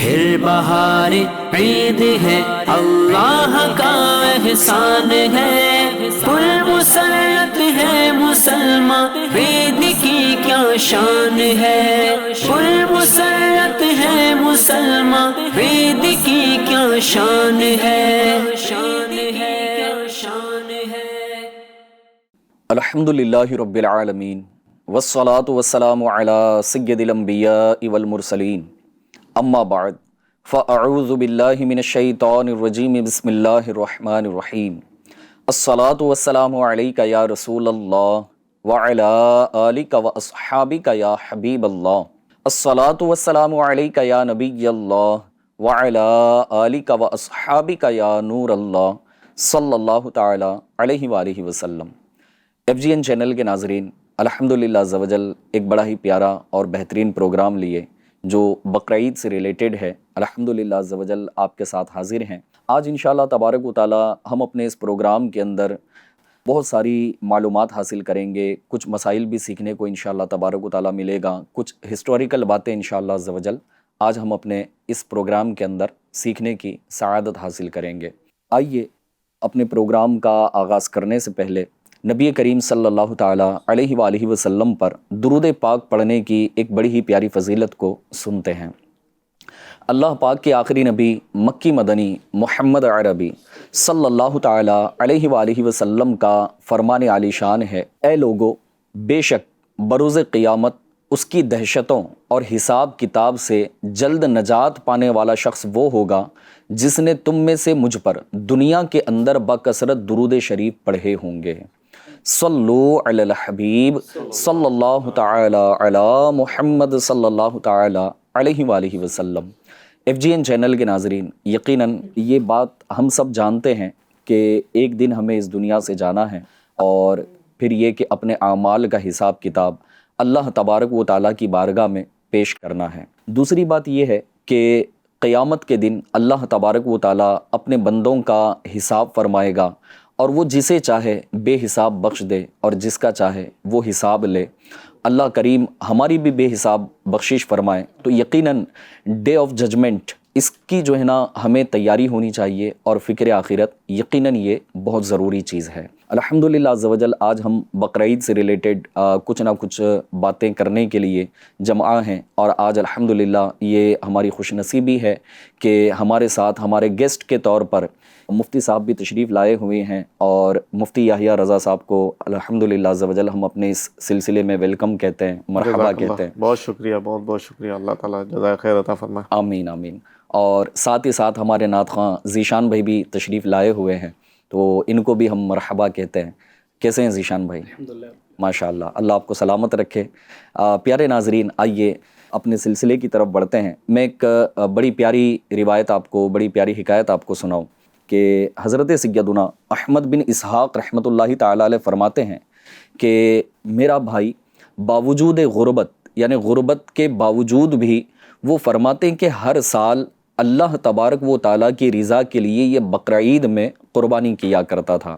پھر بہار عید ہے، اللہ کا احسان ہے، پر مسرت ہے مسلمان، عید کی کیا شان ہے، پر مسرت ہے مسلمان، عید کی کیا شان ہے، شان ہے، شان ہے۔ الحمدللہ رب العالمین والصلاة والسلام علی سید الانبیاء والمرسلین، اما بعد فاعوذ باللہ من الشیطان الرجیم، بسم اللہ الرحمن الرحیم۔ الصلاة والسلام علیک یا رسول اللہ وعلی آلک واصحابک یا حبیب اللہ۔ الصلاة والسلام علیک یا نبی اللہ وعلی آلک واصحابک یا نور اللہ، صلی اللہ تعالی علیہ وآلہ وسلم۔ FGN چینل کے ناظرین، الحمدللہ عز و جل ایک بڑا ہی پیارا اور بہترین پروگرام لیے جو بقرعید سے ریلیٹڈ ہے، الحمدللہ عز و جل آپ کے ساتھ حاضر ہیں۔ آج انشاءاللہ تبارک و تعالی ہم اپنے اس پروگرام کے اندر بہت ساری معلومات حاصل کریں گے، کچھ مسائل بھی سیکھنے کو انشاءاللہ تبارک و تعالی ملے گا، کچھ ہسٹوریکل باتیں انشاءاللہ عز و جل آج ہم اپنے اس پروگرام کے اندر سیکھنے کی سعادت حاصل کریں گے۔ آئیے اپنے پروگرام کا آغاز کرنے سے پہلے نبی کریم صلی اللہ تعالیٰ علیہ وآلہ وسلم پر درود پاک پڑھنے کی ایک بڑی ہی پیاری فضیلت کو سنتے ہیں۔ اللہ پاک کے آخری نبی مکی مدنی محمد عربی صلی اللہ تعالیٰ علیہ وآلہ وسلم کا فرمان عالی شان ہے، اے لوگو، بے شک بروز قیامت اس کی دہشتوں اور حساب کتاب سے جلد نجات پانے والا شخص وہ ہوگا جس نے تم میں سے مجھ پر دنیا کے اندر بکثرت درود شریف پڑھے ہوں گے۔ صلو علی الحبیب صلی اللہ تعالی علی محمد صلی اللہ تعالی علیہ وآلہ وسلم۔ FGN چینل کے ناظرین، یقیناً یہ بات ہم سب جانتے ہیں کہ ایک دن ہمیں اس دنیا سے جانا ہے، اور پھر یہ کہ اپنے اعمال کا حساب کتاب اللہ تبارک و تعالیٰ کی بارگاہ میں پیش کرنا ہے۔ دوسری بات یہ ہے کہ قیامت کے دن اللہ تبارک و تعالیٰ اپنے بندوں کا حساب فرمائے گا، اور وہ جسے چاہے بے حساب بخش دے اور جس کا چاہے وہ حساب لے۔ اللہ کریم ہماری بھی بے حساب بخشش فرمائے۔ تو یقیناً ڈے آف ججمنٹ، اس کی جو ہے نا ہمیں تیاری ہونی چاہیے، اور فکر آخرت یقیناً یہ بہت ضروری چیز ہے۔ الحمدللہ عز و جل آج ہم بقرعید سے ریلیٹڈ کچھ نہ کچھ باتیں کرنے کے لیے جمع ہیں، اور آج الحمدللہ یہ ہماری خوش نصیبی ہے کہ ہمارے ساتھ ہمارے گیسٹ کے طور پر مفتی صاحب بھی تشریف لائے ہوئے ہیں، اور مفتی یحییٰ رضا صاحب کو الحمدللہ عز و جل ہم اپنے اس سلسلے میں ویلکم کہتے ہیں، مرحبا کہتے ہیں۔ بہت شکریہ، بہت بہت شکریہ، اللہ تعالیٰ جزائے خیر عطا فرمائے۔ آمین آمین۔ اور ساتھ ہی ساتھ ہمارے نعت خواں ذیشان بھائی بھی تشریف لائے ہوئے ہیں، تو ان کو بھی ہم مرحبا کہتے ہیں۔ کیسے ہیں ذیشان بھائی؟ ماشاءاللہ، اللہ آپ کو سلامت رکھے۔ پیارے ناظرین، آئیے اپنے سلسلے کی طرف بڑھتے ہیں۔ میں ایک بڑی پیاری روایت آپ کو، بڑی پیاری حکایت آپ کو سناؤں کہ حضرت سیدنا احمد بن اسحاق رحمۃ اللہ تعالیٰ علیہ فرماتے ہیں کہ میرا بھائی باوجود غربت، یعنی غربت کے باوجود بھی وہ فرماتے ہیں کہ ہر سال اللہ تبارک و تعالیٰ کی رضا کے لیے یہ بقرعید میں قربانی کیا کرتا تھا۔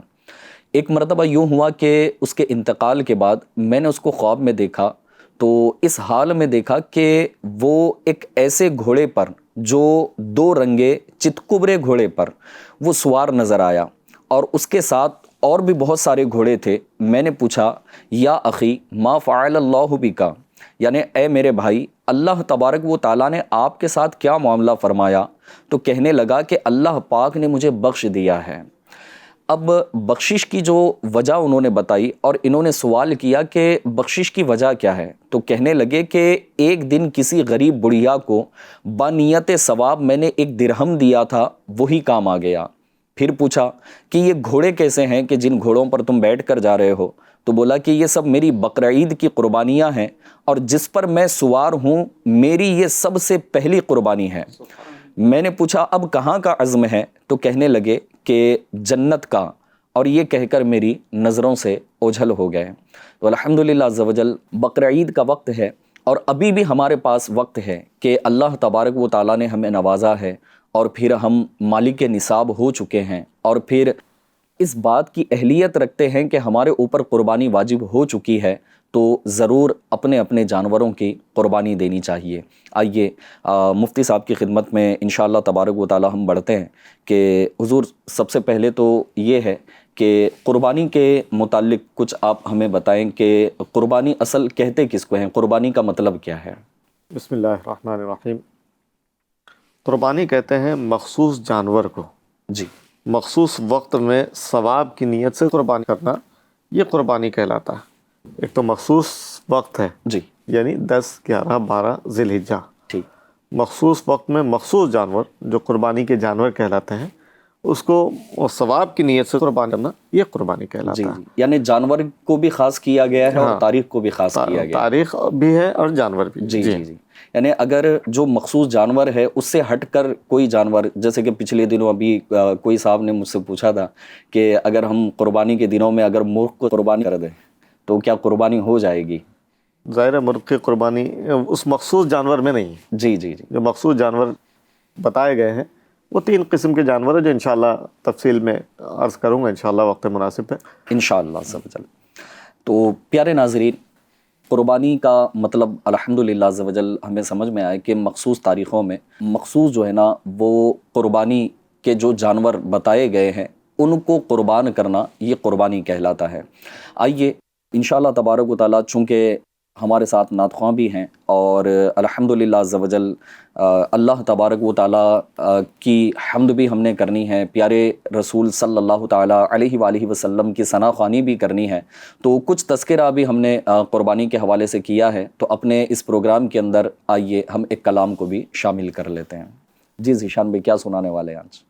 ایک مرتبہ یوں ہوا کہ اس کے انتقال کے بعد میں نے اس کو خواب میں دیکھا، تو اس حال میں دیکھا کہ وہ ایک ایسے گھوڑے پر جو دو رنگے چتکبرے گھوڑے پر وہ سوار نظر آیا، اور اس کے ساتھ اور بھی بہت سارے گھوڑے تھے۔ میں نے پوچھا، یا اخی ما فعل اللہ بکا، یعنی اے میرے بھائی، اللہ تبارک و تعالیٰ نے آپ کے ساتھ کیا معاملہ فرمایا؟ تو کہنے لگا کہ اللہ پاک نے مجھے بخش دیا ہے۔ اب بخشش کی جو وجہ انہوں نے بتائی، اور انہوں نے سوال کیا کہ بخشش کی وجہ کیا ہے؟ تو کہنے لگے کہ ایک دن کسی غریب بڑھیا کو بانیت ثواب میں نے ایک درہم دیا تھا، وہی کام آ گیا۔ پھر پوچھا کہ یہ گھوڑے کیسے ہیں کہ جن گھوڑوں پر تم بیٹھ کر جا رہے ہو؟ تو بولا کہ یہ سب میری بقرعید کی قربانیاں ہیں، اور جس پر میں سوار ہوں میری یہ سب سے پہلی قربانی ہے۔ میں نے پوچھا اب کہاں کا عزم ہے؟ تو کہنے لگے کہ جنت کا، اور یہ کہہ کر میری نظروں سے اوجھل ہو گئے۔ تو الحمدللہ عز و جل بقرعید کا وقت ہے، اور ابھی بھی ہمارے پاس وقت ہے کہ اللہ تبارک و تعالیٰ نے ہمیں نوازا ہے، اور پھر ہم مالک نصاب ہو چکے ہیں، اور پھر اس بات کی اہلیت رکھتے ہیں کہ ہمارے اوپر قربانی واجب ہو چکی ہے۔ تو ضرور اپنے اپنے جانوروں کی قربانی دینی چاہیے۔ آئیے مفتی صاحب کی خدمت میں انشاءاللہ تبارک و تعالی ہم بڑھتے ہیں کہ حضور سب سے پہلے تو یہ ہے کہ قربانی کے متعلق کچھ آپ ہمیں بتائیں کہ قربانی اصل کہتے کس کو ہیں، قربانی کا مطلب کیا ہے؟ بسم اللہ الرحمن الرحیم۔ قربانی کہتے ہیں مخصوص جانور کو جی مخصوص وقت میں ثواب کی نیت سے قربان کرنا، یہ قربانی کہلاتا ہے۔ ایک تو مخصوص وقت ہے، جی یعنی 10، 11، 12 ذی الحجہ، ٹھیک، مخصوص وقت میں مخصوص جانور جو قربانی کے جانور کہلاتے ہیں، اس کو ثواب کی نیت سے قربان کرنا، یہ قربانی کہلاتا جی ہے۔ جی، یعنی جانور کو بھی خاص کیا گیا ہے اور تاریخ کو بھی خاص کیا گیا ہے۔ تاریخ بھی ہے اور جانور بھی۔ جی جی جی، یعنی اگر جو مخصوص جانور ہے اس سے ہٹ کر کوئی جانور، جیسے کہ پچھلے دنوں ابھی کوئی صاحب نے مجھ سے پوچھا تھا کہ اگر ہم قربانی کے دنوں میں اگر مرغ کو قربانی کر دیں تو کیا قربانی ہو جائے گی؟ ظاہر ہے مرغ کی قربانی اس مخصوص جانور میں نہیں ہے۔ جی جی جی، جو مخصوص جانور بتائے گئے ہیں وہ 3 قسم کے جانور ہیں جو انشاءاللہ تفصیل میں عرض کروں گا انشاءاللہ وقت مناسب پہ انشاءاللہ عز و جل۔ تو پیارے ناظرین، قربانی کا مطلب الحمدللہ عز و جل ہمیں سمجھ میں آئے کہ مخصوص تاریخوں میں مخصوص جو ہے نا وہ قربانی کے جو جانور بتائے گئے ہیں ان کو قربان کرنا، یہ قربانی کہلاتا ہے۔ آئیے انشاءاللہ تبارک و تعالیٰ، چونکہ ہمارے ساتھ نعت خواں بھی ہیں اور الحمدللہ عز و جل اللہ تبارک و تعالیٰ کی حمد بھی ہم نے کرنی ہے، پیارے رسول صلی اللہ تعالیٰ علیہ وآلہ وسلم کی ثنا خوانی بھی کرنی ہے، تو کچھ تذکرہ بھی ہم نے قربانی کے حوالے سے کیا ہے، تو اپنے اس پروگرام کے اندر آئیے ہم ایک کلام کو بھی شامل کر لیتے ہیں۔ جی ذیشان بھائی، کیا سنانے والے ہیں آج؟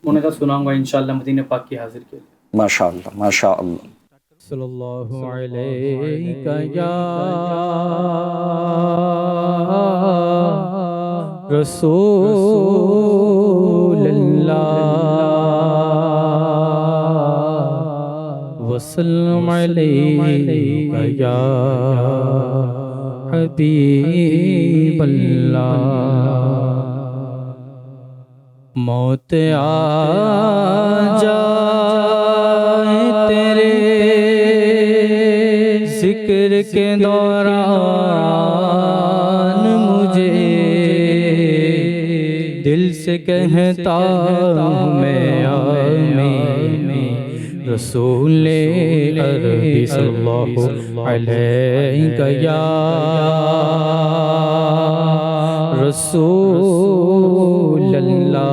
انہیں کا سناؤں گا انشاءاللہ مدینہ پاک کی حاضر کے لیے۔ ماشاء اللہ ماشاء اللہ۔ صلی اللہ علیہ یا رسول اللہ وسلم علیہ یا حبیب اللہ۔ موت آ جائے تیرے ذکر کے دوران مجھے، دل سے کہتا ہوں میں آمین، رسول عربی صلی اللہ علیہ یا رسول اللہ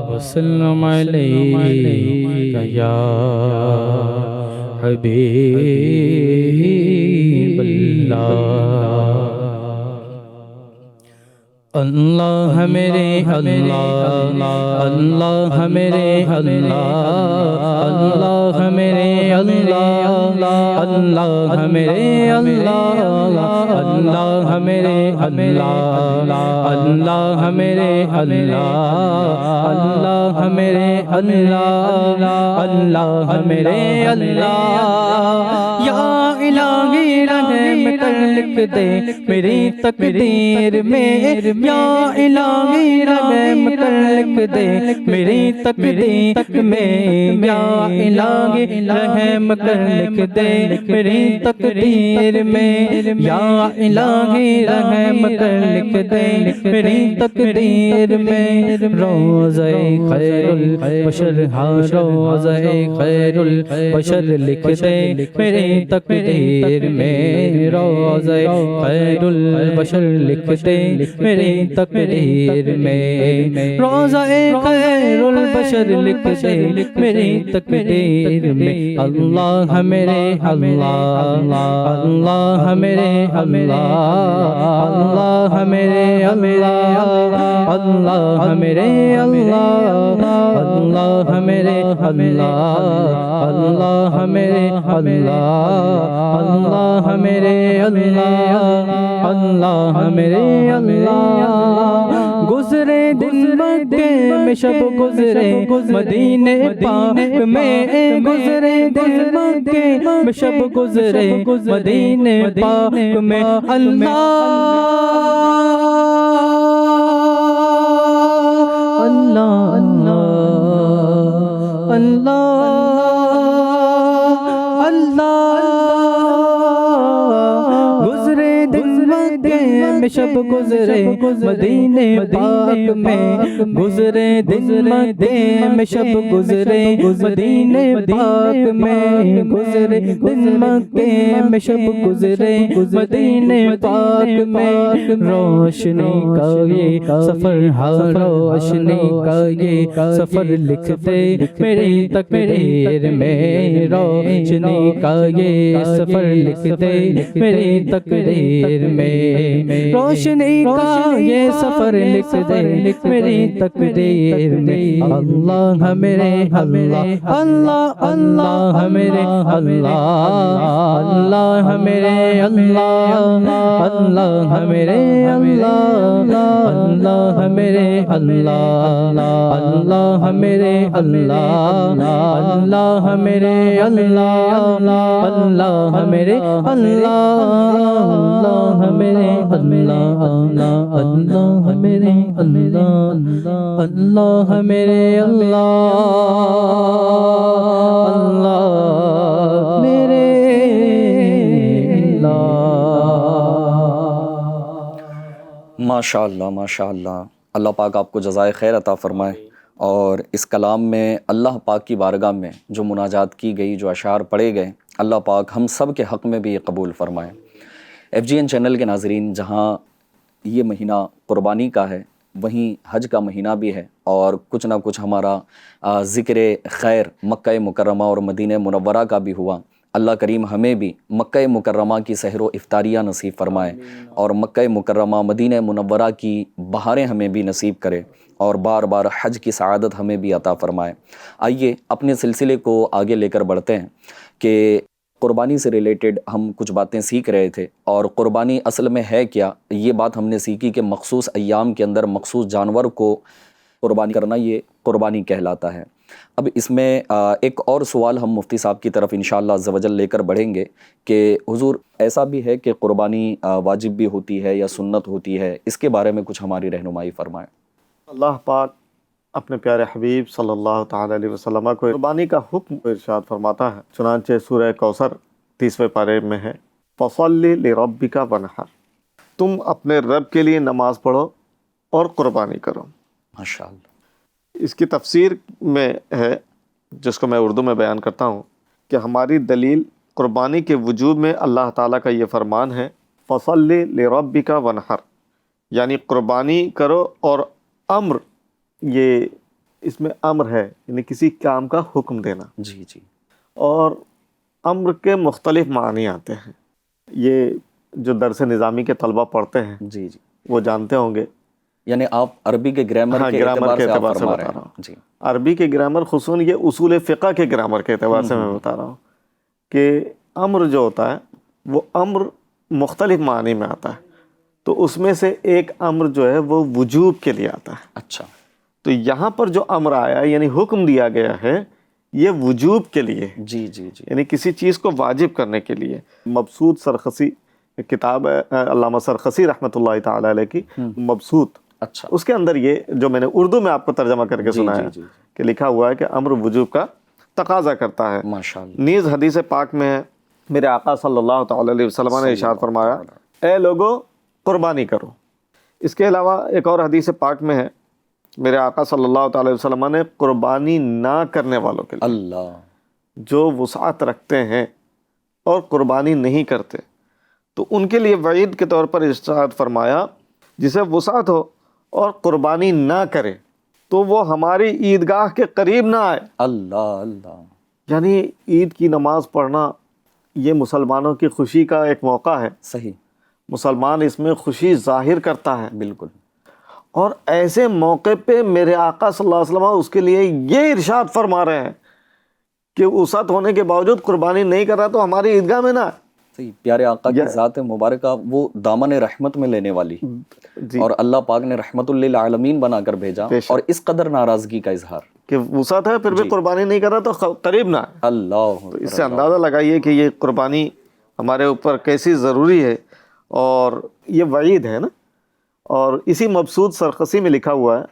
وسلم علیہ یا حبیب اللہ۔ اللہ میرے اللہ، اللہ میرے اللہ، اللہ میرے اللہ، اللہ میرے اللہ، اللہ میرے اللہ، اللہ میرے اللہ، اللہ میرے اللہ، اللہ میرے اللہ۔ یا الہی رحم کر لکھ دے میری تقدیر میں، یا الہی رحم کر لکھ دے میری تقدیر میں، یا الہی رحم کر لکھ دے میری تقدیر میں، یا الہی رحم کر لکھ دے میری تقدیر میں۔ روضہ خیر البشر، ہاں روضہ خیر البشر لکھ دے میری تقدیر میں، روضہ خیر البشر لکھ دے میری تقدیر میں، روضہ خیر البشر لکھ دے میری تقدیر میں۔ اللہ میرے اللہ، اللہ میرے اللہ، اللہ میرے اللہ، اللہ میرے اللہ، اللہ میرے اللہ، اللہ میرے اللہ، اللہ میرے اللہ، اللہ میرے اللہ۔ گزرے دن مکے میں شب گزرے مدینے پاک میں، گزرے دن مکے میں شب گزرے مدینے پاک میں۔ اللہ اللہ اللہ میں شب گزرے مدینے پاک میں گزرے دن مکے میں شب گزرے مدینے پاک میں گزرے دن مکے میں شب گزرے مدینے پاک میں روشنی کا یہ سفر روشنی کا یہ سفر لکھ دے میری تقدیر میں روشنی کا یہ سفر لکھ دے میری تقدیر میں روشنی کا یہ سفر لکھ دے میری تقدیر میں اللہ میرے اللہ اللہ اللہ میرے اللہ اللہ میرے اللہ اللہ میرے اللہ اللہ میرے اللہ اللہ میرے اللہ اللہ میرے اللہ اللہ میرے اللہ اللہ میرے اللہ اللہ میرے اللہ اللہ میرے اللہ اللہ میرے ماشاء اللہ ماشاء اللہ، اللہ پاک آپ کو جزائے خیر عطا فرمائے۔ اور اس کلام میں اللہ پاک کی بارگاہ میں جو مناجات کی گئی، جو اشعار پڑھے گئے، اللہ پاک ہم سب کے حق میں بھی یہ قبول فرمائے۔ FGN چینل کے ناظرین، جہاں یہ مہینہ قربانی کا ہے، وہیں حج کا مہینہ بھی ہے، اور کچھ نہ کچھ ہمارا ذکر خیر مکہ مکرمہ اور مدینہ منورہ کا بھی ہوا۔ اللہ کریم ہمیں بھی مکہ مکرمہ کی سحر و افطاریہ نصیب فرمائے، اور مکہ مکرمہ مدینہ منورہ کی بہاریں ہمیں بھی نصیب کرے، اور بار بار حج کی سعادت ہمیں بھی عطا فرمائے۔ آئیے اپنے سلسلے کو آگے لے کر بڑھتے ہیں کہ قربانی سے ریلیٹڈ ہم کچھ باتیں سیکھ رہے تھے، اور قربانی اصل میں ہے کیا، یہ بات ہم نے سیکھی کہ مخصوص ایام کے اندر مخصوص جانور کو قربانی کرنا یہ قربانی کہلاتا ہے۔ اب اس میں ایک اور سوال ہم مفتی صاحب کی طرف انشاءاللہ عز و جل لے کر بڑھیں گے کہ حضور ایسا بھی ہے کہ قربانی واجب بھی ہوتی ہے یا سنت ہوتی ہے، اس کے بارے میں کچھ ہماری رہنمائی فرمائیں۔ اللہ پاک اپنے پیارے حبیب صلی اللہ تعالی علیہ وسلم کو قربانی کا حکم ارشاد فرماتا ہے، چنانچہ سورہ کوثر 30ویں پارے میں ہے، فَصَلِّ لِرَبِّكَ وَانْحَرْ، تم اپنے رب کے لیے نماز پڑھو اور قربانی کرو۔ ماشاءاللہ۔ اس کی تفسیر میں ہے، جس کو میں اردو میں بیان کرتا ہوں، کہ ہماری دلیل قربانی کے وجوب میں اللہ تعالیٰ کا یہ فرمان ہے، فَصَلِّ لِرَبِّكَ وَانْحَرْ، یعنی قربانی کرو، اور امر، یہ اس میں امر ہے، یعنی کسی کام کا حکم دینا۔ جی جی۔ اور امر کے مختلف معنی آتے ہیں، یہ جو درس نظامی کے طلبہ پڑھتے ہیں جی جی، وہ جانتے ہوں گے۔ یعنی آپ عربی کے گرامر کے اعتبار سے آپ فرما رہے ہیں۔ جی، عربی کے گرامر، خصوصاً یہ اصول فقہ کے گرامر کے اعتبار سے میں بتا رہا ہوں کہ امر جو ہوتا ہے وہ امر مختلف معنی میں آتا ہے، تو اس میں سے ایک امر جو ہے وہ وجوب کے لیے آتا ہے۔ اچھا، تو یہاں پر جو امر آیا یعنی حکم دیا گیا ہے، یہ وجوب کے لیے، جی جی جی، یعنی کسی چیز کو واجب کرنے کے لیے۔ مبسوط سرخسی کتاب ہے علامہ سرخسی رحمۃ اللہ تعالی علیہ کی، مبسوط، اچھا، اس کے اندر یہ جو میں نے اردو میں آپ کو ترجمہ کر کے سنایا جی، کہ لکھا ہوا ہے کہ امر وجوب کا تقاضا کرتا ہے۔ ماشاءاللہ۔ نیز حدیث پاک میں ہے، میرے آقا صلی اللہ تعالی علیہ وسلم نے ارشاد فرمایا، اے لوگو قربانی کرو۔ اس کے علاوہ ایک اور حدیث پاک میں ہے، میرے آقا صلی اللہ تعالی وسلم نے قربانی نہ کرنے والوں کے لیے، اللہ، جو وسعت رکھتے ہیں اور قربانی نہیں کرتے، تو ان کے لیے وعید کے طور پر ارشاد فرمایا، جسے وسعت ہو اور قربانی نہ کرے تو وہ ہماری عیدگاہ کے قریب نہ آئے۔ اللہ اللہ، یعنی عید کی نماز پڑھنا یہ مسلمانوں کی خوشی کا ایک موقع ہے، صحیح، مسلمان اس میں خوشی ظاہر کرتا ہے، بالکل، اور ایسے موقع پہ میرے آقا صلی اللہ علیہ وسلم اس کے لیے یہ ارشاد فرما رہے ہیں کہ وسعت ہونے کے باوجود قربانی نہیں کر رہا تو ہماری عیدگاہ میں نہ آئے۔ صحیح، پیارے آقا کی ذات مبارکہ وہ دامن رحمت میں لینے والی، جی، اور اللہ پاک نے رحمت للعالمین بنا کر بھیجا، اور اس قدر ناراضگی کا اظہار کہ وسعت ہے پھر بھی قربانی نہیں کر رہا تو قریب نہ آئے۔ اللہ، تو اس سے اندازہ لگائیے کہ یہ قربانی ہمارے اوپر کیسی ضروری ہے، اور یہ وعید ہے نا۔ اور اسی مبسوط سرخسی میں لکھا ہوا ہے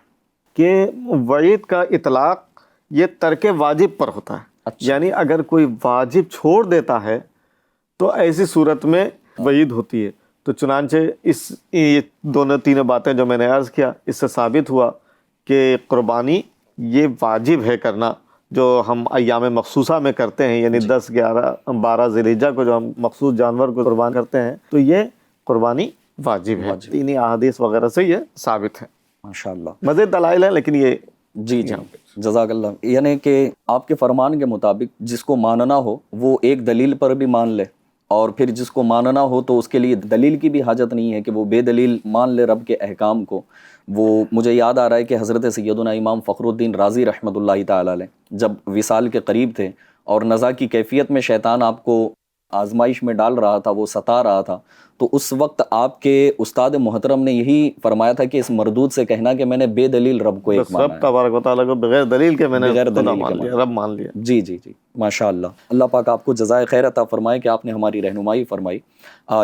کہ وعید کا اطلاق یہ ترک واجب پر ہوتا ہے، یعنی اگر کوئی واجب چھوڑ دیتا ہے تو ایسی صورت میں وعید ہوتی ہے، تو چنانچہ یہ دونوں تینوں باتیں جو میں نے عرض کیا، اس سے ثابت ہوا کہ قربانی یہ واجب ہے کرنا، جو ہم ایام مخصوصہ میں کرتے ہیں، یعنی 10، 11، 12 ذی الحجہ کو جو ہم مخصوص جانور کو قربان کرتے ہیں، تو یہ قربانی واجب ہے۔ انہی احادیث وغیرہ سے یہ ثابت ہے۔ ماشاءاللہ، مزید دلائل ہیں لیکن یہ جی جزاک اللہ۔ یعنی کہ آپ کے فرمان کے مطابق جس کو ماننا ہو وہ ایک دلیل پر بھی مان لے، اور پھر جس کو ماننا ہو تو اس کے لیے دلیل کی بھی حاجت نہیں ہے کہ وہ بے دلیل مان لے رب کے احکام کو۔ وہ مجھے یاد آ رہا ہے کہ حضرت سیدنا امام فخر الدین رازی رحمۃ اللہ تعالی علیہ جب وصال کے قریب تھے اور نزا کی کیفیت میں شیطان آپ کو آزمائش میں ڈال رہا تھا، وہ ستا رہا تھا، تو اس وقت آپ کے استاد محترم نے یہی فرمایا تھا کہ اس مردود سے کہنا کہ میں نے بے دلیل رب کو ایک مانا رب تبارک و تعالیٰ کو بغیر دلیل کے میں نے بغیر خدا دلیل مان کے لیا، رب مان لیا۔ جی جی جی ماشاء اللہ۔ اللہ پاک آپ کو جزائے خیر عطا فرمائے کہ آپ نے ہماری رہنمائی فرمائی۔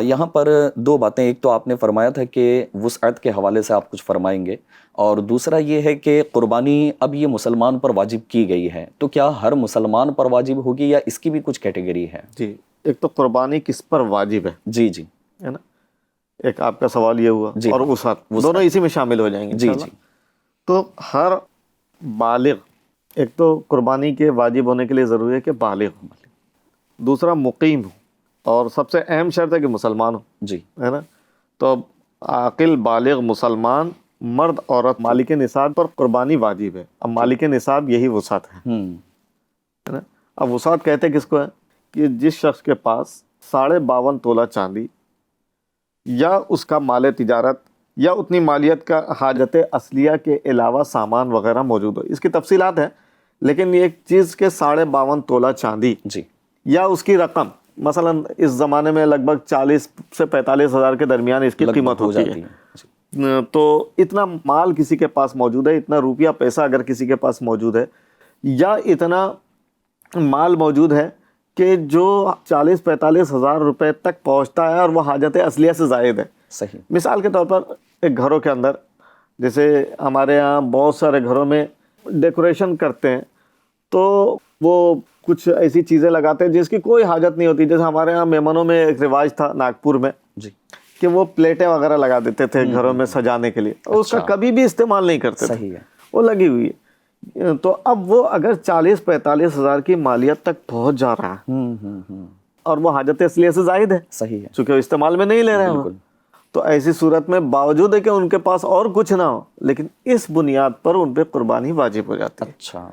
یہاں پر دو باتیں، ایک تو آپ نے فرمایا تھا کہ وسعت کے حوالے سے آپ کچھ فرمائیں گے، اور دوسرا یہ ہے کہ قربانی اب یہ مسلمان پر واجب کی گئی ہے، تو کیا ہر مسلمان پر واجب ہوگی یا اس کی بھی کچھ کیٹیگری ہے؟ جی، ایک تو قربانی کس پر واجب ہے، جی جی ہے نا، ایک آپ کا سوال یہ ہوا، جی، اور وسعت، دونوں اسی میں شامل ہو جائیں گے جی انشاءاللہ۔ جی تو ہر بالغ، ایک تو قربانی کے واجب ہونے کے لیے ضروری ہے کہ بالغ ہو، دوسرا مقیم ہو، اور سب سے اہم شرط ہے کہ مسلمان ہو، جی ہے نا۔ تو اب عاقل بالغ مسلمان مرد عورت مالک نصاب پر قربانی واجب ہے۔ اب مالک نصاب یہی وسعت ہے نا۔ اب وسعت کہتے کس کو ہے کہ جس شخص کے پاس 52.5 تولہ چاندی یا اس کا مال تجارت یا اتنی مالیت کا حاجت اصلیہ کے علاوہ سامان وغیرہ موجود ہو۔ اس کی تفصیلات ہیں، لیکن یہ ایک چیز کے 52.5 تولہ چاندی جی یا اس کی رقم، مثلا اس زمانے میں لگ بھگ 40 سے 45 ہزار کے درمیان اس کی قیمت ہوتی ہے۔ تو اتنا مال کسی کے پاس موجود ہے، اتنا روپیہ پیسہ اگر کسی کے پاس موجود ہے، یا اتنا مال موجود ہے کہ جو 40-45 ہزار روپے تک پہنچتا ہے اور وہ حاجت اصلیہ سے زائد ہے۔ صحیح۔ مثال کے طور پر ایک گھروں کے اندر، جیسے ہمارے ہاں بہت سارے گھروں میں ڈیکوریشن کرتے ہیں، تو وہ کچھ ایسی چیزیں لگاتے ہیں جس کی کوئی حاجت نہیں ہوتی۔ جیسے ہمارے ہاں مہمانوں میں ایک رواج تھا ناگپور میں جی کہ وہ پلیٹیں وغیرہ لگا دیتے تھے گھروں میں سجانے کے لیے، اور اس کا کبھی بھی استعمال نہیں کرتے تھے، صحیح ہے۔ وہ لگی ہوئی ہے۔ تو اب وہ اگر 40-45 ہزار کی مالیت تک پہنچ جا رہا ہے اور وہ حاجت اصلیہ سے زائد ہے، صحیح ہے، چونکہ وہ استعمال میں نہیں لے رہے ہیں، تو ایسی صورت میں باوجود ہے کہ ان کے پاس اور کچھ نہ ہو، لیکن اس بنیاد پر ان پہ قربانی واجب ہو جاتی ہے۔ اچھا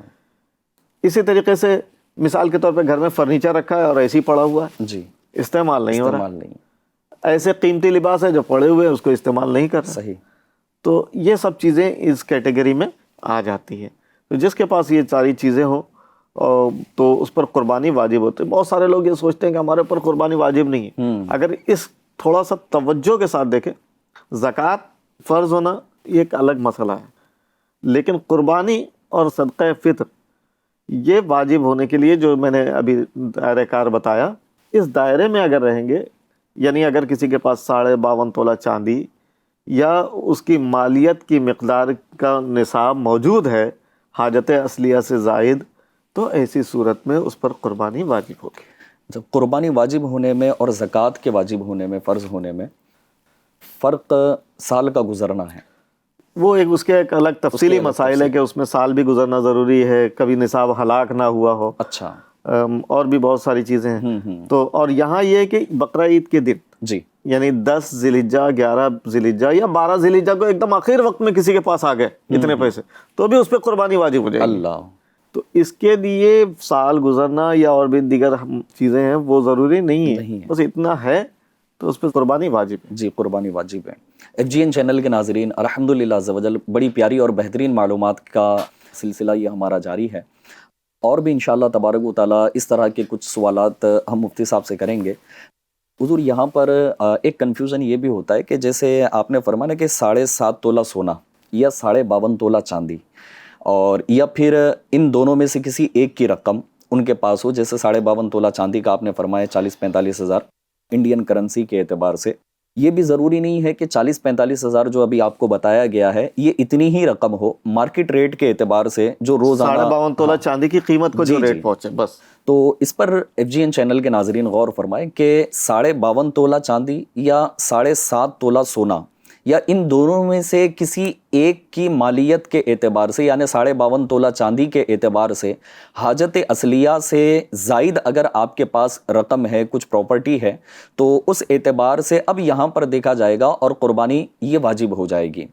اسی طریقے سے مثال کے طور پہ گھر میں فرنیچر رکھا ہے اور ایسے ہی پڑا ہوا ہے، جی استعمال نہیں ہو رہا، استعمال نہیں، ایسے قیمتی لباس ہے جو پڑے ہوئے ہیں اس کو استعمال نہیں کر رہے، صحیح۔ تو یہ سب چیزیں اس کیٹیگری میں آ جاتی ہیں۔ تو جس کے پاس یہ ساری چیزیں ہوں تو اس پر قربانی واجب ہوتی ہے۔ بہت سارے لوگ یہ سوچتے ہیں کہ ہمارے اوپر قربانی واجب نہیں ہے۔ اگر اس تھوڑا سا توجہ کے ساتھ دیکھیں، زکوٰۃ فرض ہونا یہ ایک الگ مسئلہ ہے، لیکن قربانی اور صدقہ فطر یہ واجب ہونے کے لیے جو میں نے ابھی دائرہ کار بتایا، اس دائرے میں اگر رہیں گے، یعنی اگر کسی کے پاس 52.5 تولہ چاندی یا اس کی مالیت کی مقدار کا نصاب موجود ہے حاجت اصلیہ سے زائد، تو ایسی صورت میں اس پر قربانی واجب ہوگی۔ جب قربانی واجب ہونے میں اور زکوٰۃ کے واجب ہونے میں، فرض ہونے میں فرق سال کا گزرنا ہے، وہ اس کے ایک الگ تفصیلی مسائل ہے کہ اس میں سال بھی گزرنا ضروری ہے، کبھی نصاب ہلاک نہ ہوا ہو، اچھا، اور بھی بہت ساری چیزیں ہیں۔ تو اور یہاں یہ ہے کہ بقرہ عید کے دن، جی یعنی 10 ذی الحجہ، 11 ذی الحجہ یا 12 ذی الحجہ کو ایک دم آخر وقت میں کسی کے پاس آ گئے اتنے پیسے، تو بھی اس پہ قربانی واجب ہو جائے گی۔ اللہ، تو اس کے لیے سال گزرنا یا اور بھی دیگر چیزیں ہیں وہ ضروری نہیں ہے، بس اتنا ہے تو اس پہ قربانی واجب ہے۔ جی قربانی واجب ہے۔ FGN چینل کے ناظرین، الحمدللہ عز و جل بڑی پیاری اور بہترین معلومات کا سلسلہ یہ ہمارا جاری ہے، اور بھی انشاءاللہ تبارک و تعالیٰ اس طرح کے کچھ سوالات ہم مفتی صاحب سے کریں گے۔ حضور یہاں پر ایک کنفیوژن یہ بھی ہوتا ہے کہ جیسے آپ نے فرمایا کہ 7.5 تولہ سونا یا 52.5 تولہ چاندی، اور یا پھر ان دونوں میں سے کسی ایک کی رقم ان کے پاس ہو، جیسے 52.5 تولہ چاندی کا آپ نے فرمایا 40-45 ہزار انڈین کرنسی کے اعتبار سے، یہ بھی ضروری نہیں ہے کہ 40-45 ہزار جو ابھی آپ کو بتایا گیا ہے یہ اتنی ہی رقم ہو، مارکیٹ ریٹ کے اعتبار سے جو روزانہ 52.5 تولہ چاندی کی قیمت کو جو جی، ریٹ جی۔ پہنچے بس. تو اس پر ایف جی این چینل کے ناظرین غور فرمائیں کہ 52.5 تولہ چاندی یا 7.5 تولہ سونا یا ان دونوں میں سے کسی ایک کی مالیت کے اعتبار سے، یعنی 52.5 تولہ چاندی کے اعتبار سے حاجت اصلیہ سے زائد اگر آپ کے پاس رقم ہے، کچھ پراپرٹی ہے، تو اس اعتبار سے اب یہاں پر دیکھا جائے گا اور قربانی یہ واجب ہو جائے گی۔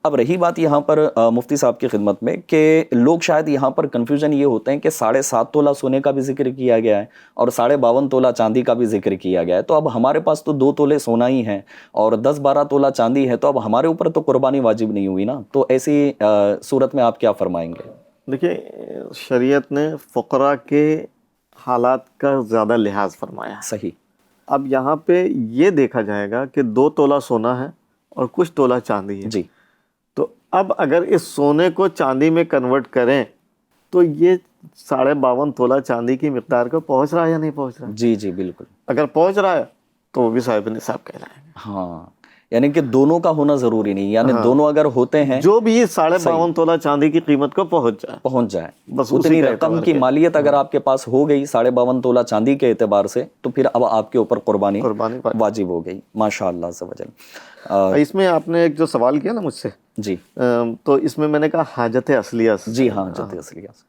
اب رہی بات یہاں پر مفتی صاحب کی خدمت میں کہ لوگ شاید یہاں پر کنفیوژن یہ ہوتے ہیں کہ 7.5 تولہ سونے کا بھی ذکر کیا گیا ہے اور 52.5 تولہ چاندی کا بھی ذکر کیا گیا ہے، تو اب ہمارے پاس تو 2 تولے سونا ہی ہیں اور 10-12 تولہ چاندی ہے، تو اب ہمارے اوپر تو قربانی واجب نہیں ہوئی نا، تو ایسی صورت میں آپ کیا فرمائیں گے؟ دیکھیے شریعت نے فقراء کے حالات کا زیادہ لحاظ فرمایا ہے. صحیح. اب یہاں پہ یہ دیکھا جائے گا کہ 2 تولہ سونا ہے اور کچھ تولہ چاندی ہے. جی. تو اب اگر اس سونے کو چاندی میں کنورٹ کریں تو یہ 52.5 تولہ چاندی کی مقدار کو پہنچ رہا ہے یا نہیں پہنچ رہا ہے؟ جی جی بالکل. اگر پہنچ رہا ہے تو وہ بھی صاحب نصاب کہلائیں گے. ہاں، یعنی کہ دونوں کا ہونا ضروری نہیں، یعنی دونوں اگر ہوتے ہیں جو بھی 52.5 تولہ چاندی کی قیمت کو پہنچ جائے بس اتنی رقم کی مالیت اگر آپ کے پاس ہو گئی 52.5 تولہ چاندی کے اعتبار سے، تو پھر اب آپ کے اوپر قربانی واجب ہو گئی. ماشاء اللہ عز و جل. اس میں آپ نے ایک جو سوال کیا نا مجھ سے، جی، تو اس میں نے کہا حاجت اصلیہ سے. جی ہاں، حاجت اصلیہ سے.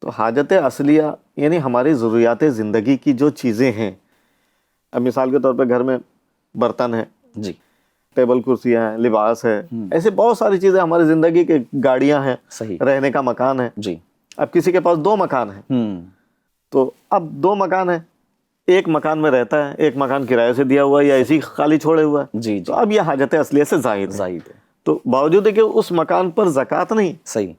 تو حاجت اصلیہ یعنی ہماری ضروریات زندگی کی جو چیزیں ہیں. اب مثال کے طور پہ گھر میں برتن ہے، جی، ٹیبل کرسیاں ہیں، لباس ہے، ایسے بہت ساری چیزیں ہماری زندگی کے، گاڑیاں ہیں، صحیح، رہنے کا مکان ہے. جی. اب کسی کے پاس 2 مکان ہیں، تو اب 2 مکان ہیں، ایک مکان میں رہتا ہے، ایک مکان کرایے سے دیا ہوا ہے یا ایسی خالی چھوڑے ہوا ہے. جی. تو اب یہ حاجت اصلیہ سے زائد ہے. تو باوجود ہے کہ اس مکان پر زکوٰۃ نہیں، صحیح،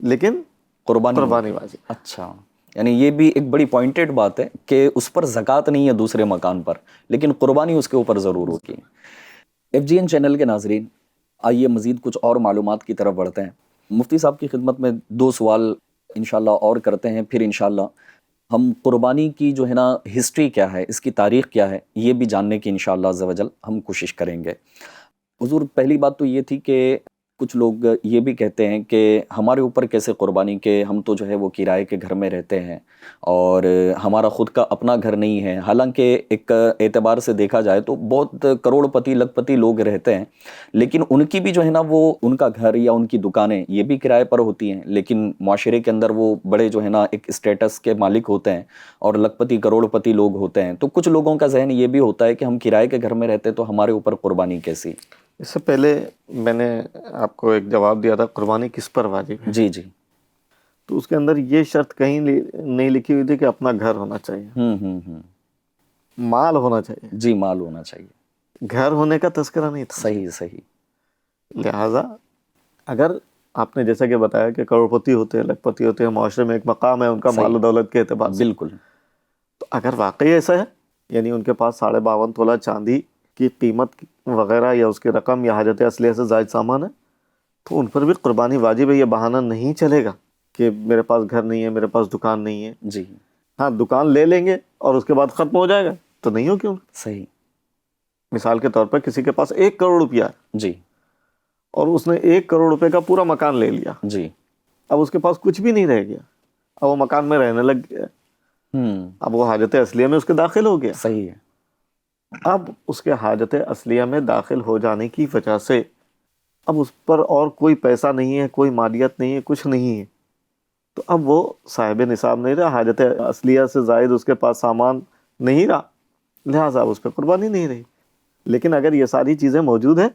لیکن قربانی واجب. اچھا، یعنی یہ بھی ایک بڑی پوائنٹڈ بات ہے کہ اس پر زکوٰۃ نہیں ہے دوسرے مکان پر، لیکن قربانی اس کے اوپر ضرور ہوتی ہے. ایف جی این چینل کے ناظرین، آئیے مزید کچھ اور معلومات کی طرف بڑھتے ہیں. مفتی صاحب کی خدمت میں 2 سوال انشاءاللہ اور کرتے ہیں، پھر انشاءاللہ ہم قربانی کی جو ہے نا ہسٹری کیا ہے، اس کی تاریخ کیا ہے، یہ بھی جاننے کی انشاءاللہ عز و جل ہم کوشش کریں گے. حضور، پہلی بات تو یہ تھی کہ کچھ لوگ یہ بھی کہتے ہیں کہ ہمارے اوپر کیسے قربانی، کہ ہم تو جو ہے وہ کرائے کے گھر میں رہتے ہیں اور ہمارا خود کا اپنا گھر نہیں ہے. حالانکہ ایک اعتبار سے دیکھا جائے تو بہت کروڑ پتی لکھ پتی لوگ رہتے ہیں، لیکن ان کی بھی جو ہے نا وہ ان کا گھر یا ان کی دکانیں یہ بھی کرائے پر ہوتی ہیں، لیکن معاشرے کے اندر وہ بڑے جو ہے نا ایک اسٹیٹس کے مالک ہوتے ہیں اور لکھ پتی کروڑ پتی لوگ ہوتے ہیں. تو کچھ لوگوں کا ذہن یہ بھی ہوتا ہے کہ ہم کرائے کے گھر میں رہتے تو ہمارے اوپر قربانی کیسی. اس سے پہلے میں نے آپ کو ایک جواب دیا تھا قربانی کس پر واجب ہے. جی جی. تو اس کے اندر یہ شرط کہیں نہیں لکھی ہوئی تھی کہ اپنا گھر ہونا چاہیے، مال ہونا چاہیے. جی، مال ہونا چاہیے. گھر ہونے کا تذکرہ نہیں تھا. صحیح صحیح. لہٰذا اگر آپ نے جیسا کہ بتایا کہ کروڑپتی ہوتے ہیں، لکھ پتی ہوتے ہیں، معاشرے میں ایک مقام ہے ان کا مال و دولت کے اعتبار سے، بالکل. تو اگر واقعی ایسا ہے، یعنی ان کے پاس 52.5 تولہ چاندی کی قیمت وغیرہ یا اس کی رقم یا حاجت اصلیہ سے زائد سامان ہے، تو ان پر بھی قربانی واجب ہے. یہ بہانہ نہیں چلے گا کہ میرے پاس گھر نہیں ہے، میرے پاس دکان نہیں ہے. جی ہاں، دکان لے لیں گے اور اس کے بعد ختم ہو جائے گا تو نہیں ہو کیوں. صحیح. مثال کے طور پر کسی کے پاس 1 کروڑ روپیہ ہے، جی، اور اس نے 1 کروڑ روپے کا پورا مکان لے لیا. جی. اب اس کے پاس کچھ بھی نہیں رہ گیا، اب وہ مکان میں رہنے لگ گیا، اب وہ حاجت اصلیہ میں اس کے داخل ہو گیا. صحیح ہے. اب اس کے حاجت اصلیہ میں داخل ہو جانے کی وجہ سے اب اس پر اور کوئی پیسہ نہیں ہے، کوئی مالیت نہیں ہے، کچھ نہیں ہے، تو اب وہ صاحب نصاب نہیں رہا، حاجت اصلیہ سے زائد اس کے پاس سامان نہیں رہا، لہٰذا اس پہ قربانی نہیں رہی. لیکن اگر یہ ساری چیزیں موجود ہیں،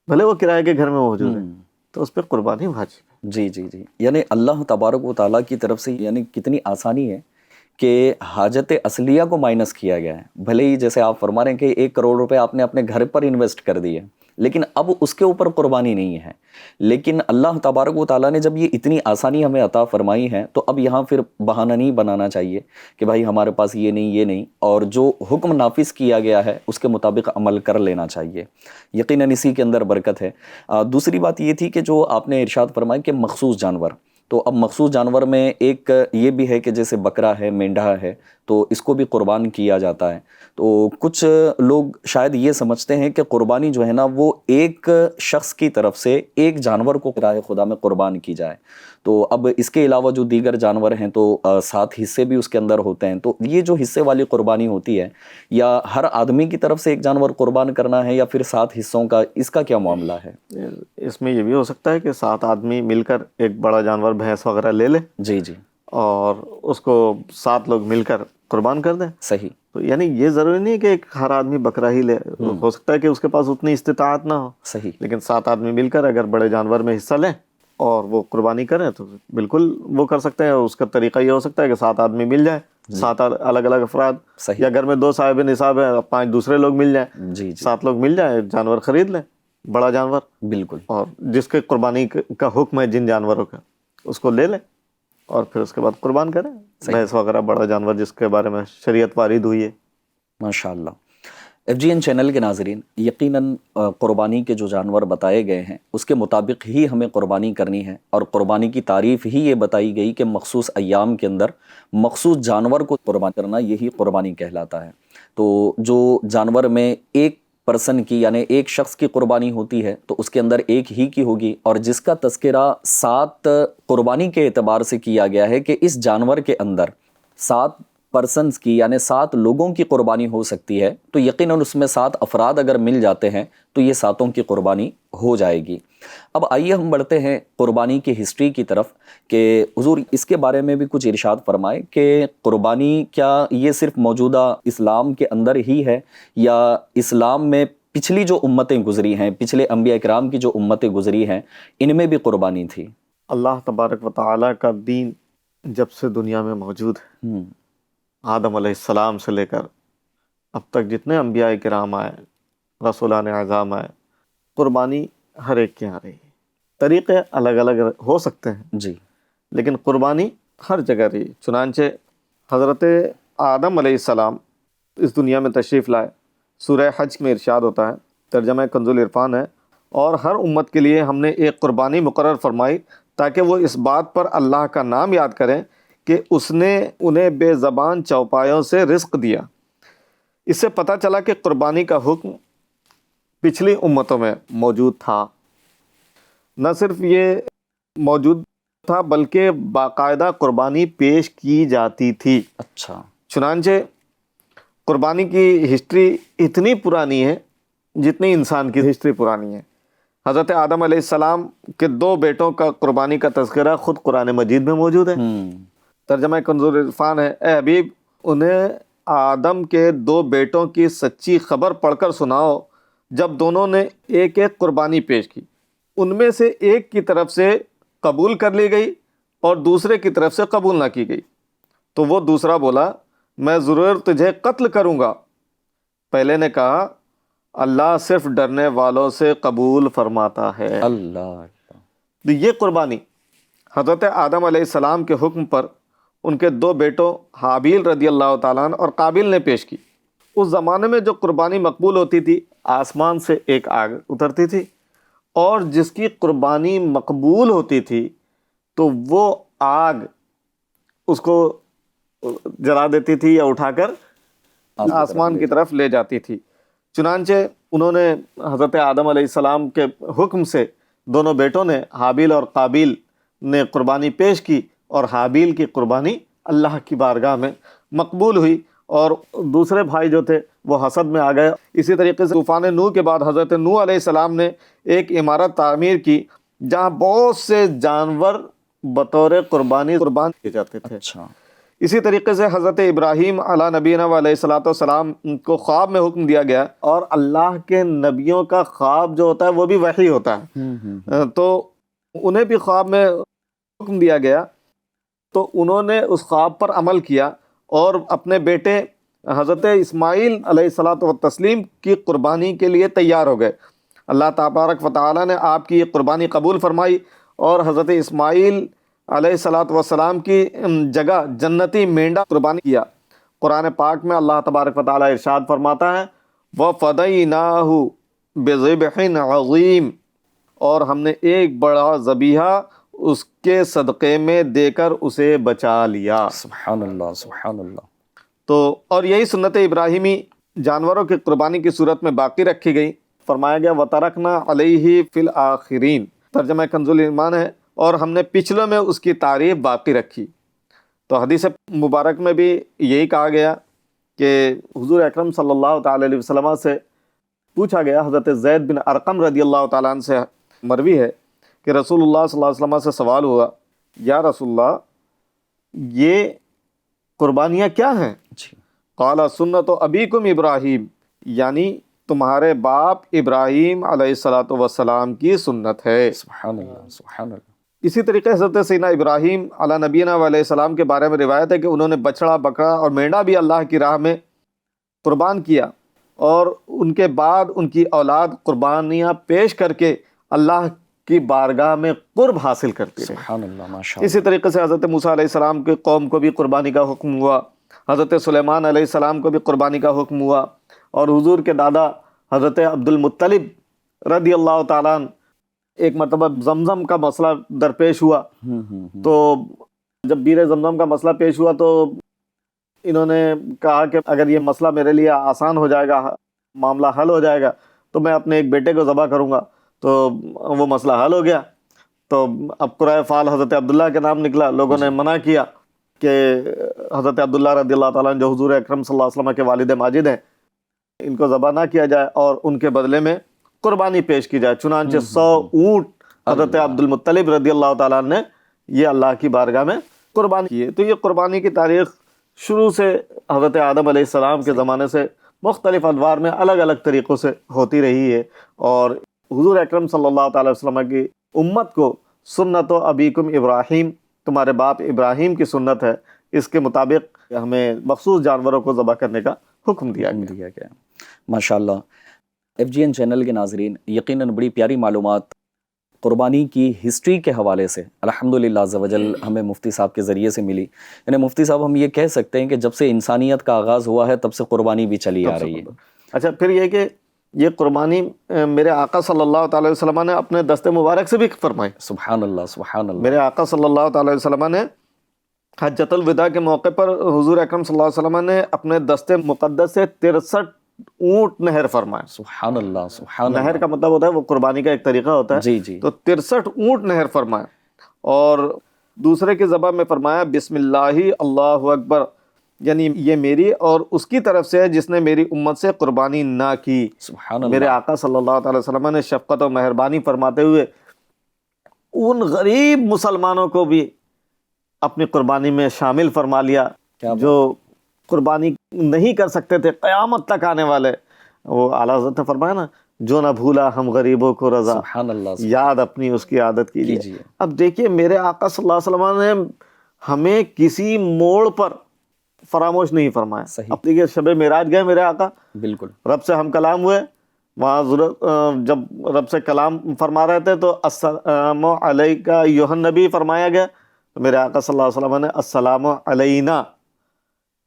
بھلے وہ کرائے کے گھر میں موجود ہیں، تو اس پہ قربانی واجب ہے. جی جی جی. یعنی اللہ تبارک و تعالیٰ کی طرف سے یعنی کتنی آسانی ہے کہ حاجت اصلیہ کو مائنس کیا گیا ہے. بھلے ہی جیسے آپ فرما رہے ہیں کہ 1 کروڑ روپے آپ نے اپنے گھر پر انویسٹ کر دیے، لیکن اب اس کے اوپر قربانی نہیں ہے. لیکن اللہ تبارک و تعالیٰ نے جب یہ اتنی آسانی ہمیں عطا فرمائی ہے تو اب یہاں پھر بہانہ نہیں بنانا چاہیے کہ بھائی ہمارے پاس یہ نہیں، اور جو حکم نافذ کیا گیا ہے اس کے مطابق عمل کر لینا چاہیے. یقیناً اسی کے اندر برکت ہے. دوسری بات یہ تھی کہ جو آپ نے ارشاد فرمایا کہ مخصوص جانور، تو اب مخصوص جانور میں ایک یہ بھی ہے کہ جیسے بکرا ہے، مینڈھا ہے، تو اس کو بھی قربان کیا جاتا ہے۔ تو کچھ لوگ شاید یہ سمجھتے ہیں کہ قربانی جو ہے نا وہ ایک شخص کی طرف سے ایک جانور کو راہ خدا میں قربان کی جائے، تو اب اس کے علاوہ جو دیگر جانور ہیں تو 7 حصے بھی اس کے اندر ہوتے ہیں، تو یہ جو حصے والی قربانی ہوتی ہے، یا ہر آدمی کی طرف سے ایک جانور قربان کرنا ہے یا پھر 7 حصوں کا، اس کا کیا معاملہ ہے؟ اس میں یہ بھی ہو سکتا ہے کہ 7 آدمی مل کر ایک بڑا جانور بھینس وغیرہ لے لے جی جی، اور اس کو 7 لوگ مل کر قربان کر دیں۔ صحیح، تو یعنی یہ ضروری نہیں کہ ایک ہر آدمی بکرا ہی لے، ہو سکتا ہے کہ اس کے پاس اتنی استطاعت نہ ہو، صحیح، لیکن 7 آدمی مل کر اگر بڑے جانور میں حصہ لیں اور وہ قربانی کریں تو بالکل وہ کر سکتے ہیں۔ اس کا طریقہ یہ ہو سکتا ہے کہ 7 آدمی مل جائیں، 7 الگ الگ افراد، صحیح، یا گھر میں 2 صاحب نصاب ہیں، 5 دوسرے لوگ مل جائیں، جی جی، 7 لوگ مل جائیں، جانور خرید لیں، بڑا جانور، بالکل، اور جس کے قربانی کا حکم ہے جن جانوروں کا، اس کو لے لیں اور پھر اس کے بعد قربان کریں، بھینس وغیرہ بڑا جانور جس کے بارے میں شریعت وارد ہوئی ہے۔ ماشاء اللہ۔ FGN چینل کے ناظرین، یقیناً قربانی کے جو جانور بتائے گئے ہیں اس کے مطابق ہی ہمیں قربانی کرنی ہے، اور قربانی کی تعریف ہی یہ بتائی گئی کہ مخصوص ایام کے اندر مخصوص جانور کو قربان کرنا یہی قربانی کہلاتا ہے۔ تو جو جانور میں ایک پرسن کی یعنی ایک شخص کی قربانی ہوتی ہے تو اس کے اندر ایک ہی کی ہوگی، اور جس کا تذکرہ 7 قربانی کے اعتبار سے کیا گیا ہے کہ اس جانور کے اندر 7 پرسنز کی یعنی 7 لوگوں کی قربانی ہو سکتی ہے، تو یقیناً اس میں 7 افراد اگر مل جاتے ہیں تو یہ 7 کی قربانی ہو جائے گی۔ اب آئیے ہم بڑھتے ہیں قربانی کی ہسٹری کی طرف کہ حضور اس کے بارے میں بھی کچھ ارشاد فرمائے کہ قربانی کیا یہ صرف موجودہ اسلام کے اندر ہی ہے، یا اسلام میں پچھلی جو امتیں گزری ہیں، پچھلے انبیاء کرام کی جو امتیں گزری ہیں، ان میں بھی قربانی تھی؟ اللہ تبارک و تعالیٰ کا دین جب سے دنیا میں موجود ہے، آدم علیہ السلام سے لے کر اب تک جتنے انبیاء کرام آئے، رسولان اعظام آئے، قربانی ہر ایک کے یہاں رہی۔ طریقے الگ الگ ہو سکتے ہیں جی، لیکن قربانی ہر جگہ رہی۔ چنانچہ حضرت آدم علیہ السلام اس دنیا میں تشریف لائے، سورہ حج میں ارشاد ہوتا ہے، ترجمہ کنز العرفان ہے، اور ہر امت کے لیے ہم نے ایک قربانی مقرر فرمائی تاکہ وہ اس بات پر اللہ کا نام یاد کریں کہ اس نے انہیں بے زبان چوپایوں سے رزق دیا۔ اس سے پتہ چلا کہ قربانی کا حکم پچھلی امتوں میں موجود تھا، نہ صرف یہ موجود تھا بلکہ باقاعدہ قربانی پیش کی جاتی تھی۔ اچھا، چنانچہ قربانی کی ہسٹری اتنی پرانی ہے جتنی انسان کی ہسٹری پرانی ہے۔ حضرت آدم علیہ السلام کے 2 بیٹوں کا قربانی کا تذکرہ خود قرآن مجید میں موجود ہے۔ ترجمہ کنز العرفان ہے، اے حبیب انہیں آدم کے 2 بیٹوں کی سچی خبر پڑھ کر سناؤ جب دونوں نے ایک ایک قربانی پیش کی، ان میں سے ایک کی طرف سے قبول کر لی گئی اور دوسرے کی طرف سے قبول نہ کی گئی، تو وہ دوسرا بولا میں ضرور تجھے قتل کروں گا۔ پہلے نے کہا اللہ صرف ڈرنے والوں سے قبول فرماتا ہے۔ اللہ، تو یہ قربانی حضرت آدم علیہ السلام کے حکم پر ان کے 2 بیٹوں حابیل رضی اللہ تعالیٰ عنہ اور قابیل نے پیش کی۔ اس زمانے میں جو قربانی مقبول ہوتی تھی، آسمان سے ایک آگ اترتی تھی، اور جس کی قربانی مقبول ہوتی تھی تو وہ آگ اس کو جلا دیتی تھی یا اٹھا کر آسمان کی طرف لے جاتی تھی۔ چنانچہ انہوں نے حضرت آدم علیہ السلام کے حکم سے دونوں بیٹوں نے، حابیل اور قابیل نے قربانی پیش کی، اور حابیل کی قربانی اللہ کی بارگاہ میں مقبول ہوئی، اور دوسرے بھائی جو تھے وہ حسد میں آ گئے۔ اسی طریقے سے طوفان نوح کے بعد حضرت نوح علیہ السلام نے ایک عمارت تعمیر کی جہاں بہت سے جانور بطور قربانی قربان کیے جاتے تھے۔ اچھا، اسی طریقے سے حضرت ابراہیم علیہ نبینا علیہ الصلوۃ والسلام کو خواب میں حکم دیا گیا، اور اللہ کے نبیوں کا خواب جو ہوتا ہے وہ بھی وحی ہوتا ہے، تو انہیں بھی خواب میں حکم دیا گیا، تو انہوں نے اس خواب پر عمل کیا اور اپنے بیٹے حضرت اسماعیل علیہ الصلوۃ والتسلیم کی قربانی کے لیے تیار ہو گئے۔ اللہ تبارک و تعالیٰ نے آپ کی یہ قربانی قبول فرمائی، اور حضرت اسماعیل علیہ الصلوۃ والسلام کی جگہ جنتی مینڈا قربانی کیا۔ قرآن پاک میں اللہ تبارک و تعالیٰ ارشاد فرماتا ہے وَفَدَيْنَاهُ بِذِبْحٍ عَظِيمٍ، اور ہم نے ایک بڑا ذبیحہ اس کے صدقے میں دے کر اسے بچا لیا۔ سبحان اللہ، سبحان اللہ۔ تو اور یہی سنت ابراہیمی جانوروں کی قربانی کی صورت میں باقی رکھی گئی۔ فرمایا گیا وَتَرَكْنَا عَلَيْهِ فِي الْآخِرِينَ، ترجمہ کنز الایمان ہے، اور ہم نے پچھلوں میں اس کی تعریف باقی رکھی۔ تو حدیث مبارک میں بھی یہی کہا گیا کہ حضور اکرم صلی اللہ تعالی علیہ وسلم سے پوچھا گیا، حضرت زید بن ارقم رضی اللہ تعالیٰ عنہ سے مروی ہے کہ رسول اللہ صلی اللہ علیہ وسلم سے سوال ہوا، یا رسول اللہ یہ قربانیاں کیا ہیں؟ قال سنت ابیکم ابراہیم، یعنی تمہارے باپ ابراہیم علیہ الصلوۃ والسلام کی سنت ہے۔ سبحان اللہ، سبحان اللہ۔ اسی طریقے حضرت سیدنا ابراہیم علیہ نبینا علیہ السلام کے بارے میں روایت ہے کہ انہوں نے بچڑا، بکرا اور مینڈا بھی اللہ کی راہ میں قربان کیا، اور ان کے بعد ان کی اولاد قربانیاں پیش کر کے اللہ کی بارگاہ میں قرب حاصل کرتی رہی۔ سبحان اللہ، ماشاء اللہ۔ اسی طریقے سے حضرت موسیٰ علیہ السلام کی قوم کو بھی قربانی کا حکم ہوا، حضرت سلیمان علیہ السلام کو بھی قربانی کا حکم ہوا، اور حضور کے دادا حضرت عبد المطلب رضی اللہ تعالیٰ عنہ ایک مرتبہ زمزم کا مسئلہ درپیش ہوا، تو جب بیر زمزم کا مسئلہ پیش ہوا تو انہوں نے کہا کہ اگر یہ مسئلہ میرے لیے آسان ہو جائے گا، معاملہ حل ہو جائے گا، تو میں اپنے ایک بیٹے کو ذبح کروں گا۔ تو وہ مسئلہ حل ہو گیا۔ تو اب قرۂ فال حضرت عبداللہ کے نام نکلا، لوگوں نے منع کیا کہ حضرت عبداللہ رضی اللہ تعالیٰ عنہ جو حضور اکرم صلی اللہ علیہ وسلم کے والد ماجد ہیں، ان کو ذبح نہ کیا جائے اور ان کے بدلے میں قربانی پیش کی جائے۔ چنانچہ 100 اونٹ حضرت عبد المطلب رضی اللہ تعالیٰ عنہ نے یہ اللہ کی بارگاہ میں قربانی کی ہے۔ تو یہ قربانی کی تاریخ شروع سے حضرت آدم علیہ السلام کے زمانے سے مختلف ادوار میں الگ الگ طریقوں سے ہوتی رہی ہے، اور حضور اکرم صلی اللہ تعالی وسلم کی امت کو سنت و ابیکم ابراہیم، تمہارے باپ ابراہیم کی سنت ہے، اس کے مطابق ہمیں مخصوص جانوروں کو ذبح کرنے کا حکم دیا گیا۔ ماشاءاللہ۔ FGN چینل کے ناظرین، یقیناً بڑی پیاری معلومات قربانی کی ہسٹری کے حوالے سے الحمدللہ عز و جل ہمیں مفتی صاحب کے ذریعے سے ملی۔ یعنی مفتی صاحب ہم یہ کہہ سکتے ہیں کہ جب سے انسانیت کا آغاز ہوا ہے تب سے قربانی بھی چلی آ رہی ہے۔ اچھا، پھر یہ کہ یہ قربانی میرے آقا صلی اللہ تعالی وسلم نے اپنے دست مبارک سے بھی فرمائی۔ سبحان اللہ، سبحان اللہ۔ میرے آقا صلی اللہ تعالی وسلم نے حجۃ الوداع کے موقع پر حضور اکرم صلی اللہ علیہ وسلم نے اپنے دست مقدس سے 63 اونٹ نہر فرمائے۔ سبحان اللہ، سبحان اللہ۔ نہر کا مطلب ہوتا ہے وہ قربانی کا ایک طریقہ ہوتا ہے۔ جی جی۔ تو 63 اونٹ نہر فرمائے، اور دوسرے کی ذبح میں فرمایا بسم اللہ اللہ اکبر، یعنی یہ میری اور اس کی طرف سے ہے جس نے میری امت سے قربانی نہ کی۔ سبحان اللہ۔ میرے آقا صلی اللہ تعالی وسلم نے شفقت و مہربانی فرماتے ہوئے ان غریب مسلمانوں کو بھی اپنی قربانی میں شامل فرما لیا جو قربانی نہیں کر سکتے تھے، قیامت تک آنے والے۔ وہ اعلیٰ حضرت نے فرمایا نا، جو نہ بھولا ہم غریبوں کو رضا، سبحان اللہ، یاد اپنی اس کی عادت کیجیے۔ اب دیکھیے میرے آقا صلی اللہ علیہ وسلم نے ہمیں کسی موڑ پر فراموش نہیں فرمایا۔ صحیح۔ اب دیکھیے شب معراج گئے میرے آقا، بالکل، رب سے ہم کلام ہوئے، وہاں جب رب سے کلام فرما رہے تھے تو السلام علیکہ ایھا النبی فرمایا گیا، تو میرے آقا صلی اللہ علیہ وسلم نے السلام علینا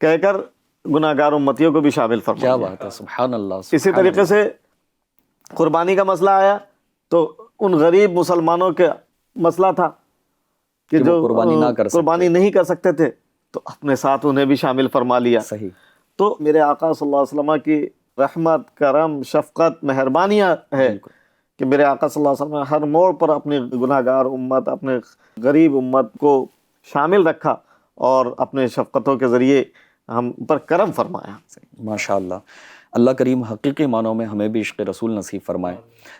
کہہ کر گناہ گار امتیوں کو بھی شامل فرمایا۔ کیا بات ہے، سبحان اللہ۔ اسی طریقے سے قربانی کا مسئلہ آیا تو ان غریب مسلمانوں کا مسئلہ تھا کہ جو قربانی نہیں کر سکتے تھے، تو اپنے ساتھ انہیں بھی شامل فرما لیا۔ صحیح۔ تو میرے آقا صلی اللہ علیہ وسلم کی رحمت، کرم، شفقت، مہربانیاں ہے کہ میرے آقا صلی اللہ علیہ وسلم نے ہر موڑ پر اپنی گناہ گار امت، اپنے غریب امت کو شامل رکھا اور اپنے شفقتوں کے ذریعے ہم پر کرم فرمایا۔ ماشاءاللہ۔ اللہ کریم حقیقی معنوں میں ہمیں بھی عشق رسول نصیب فرمائے۔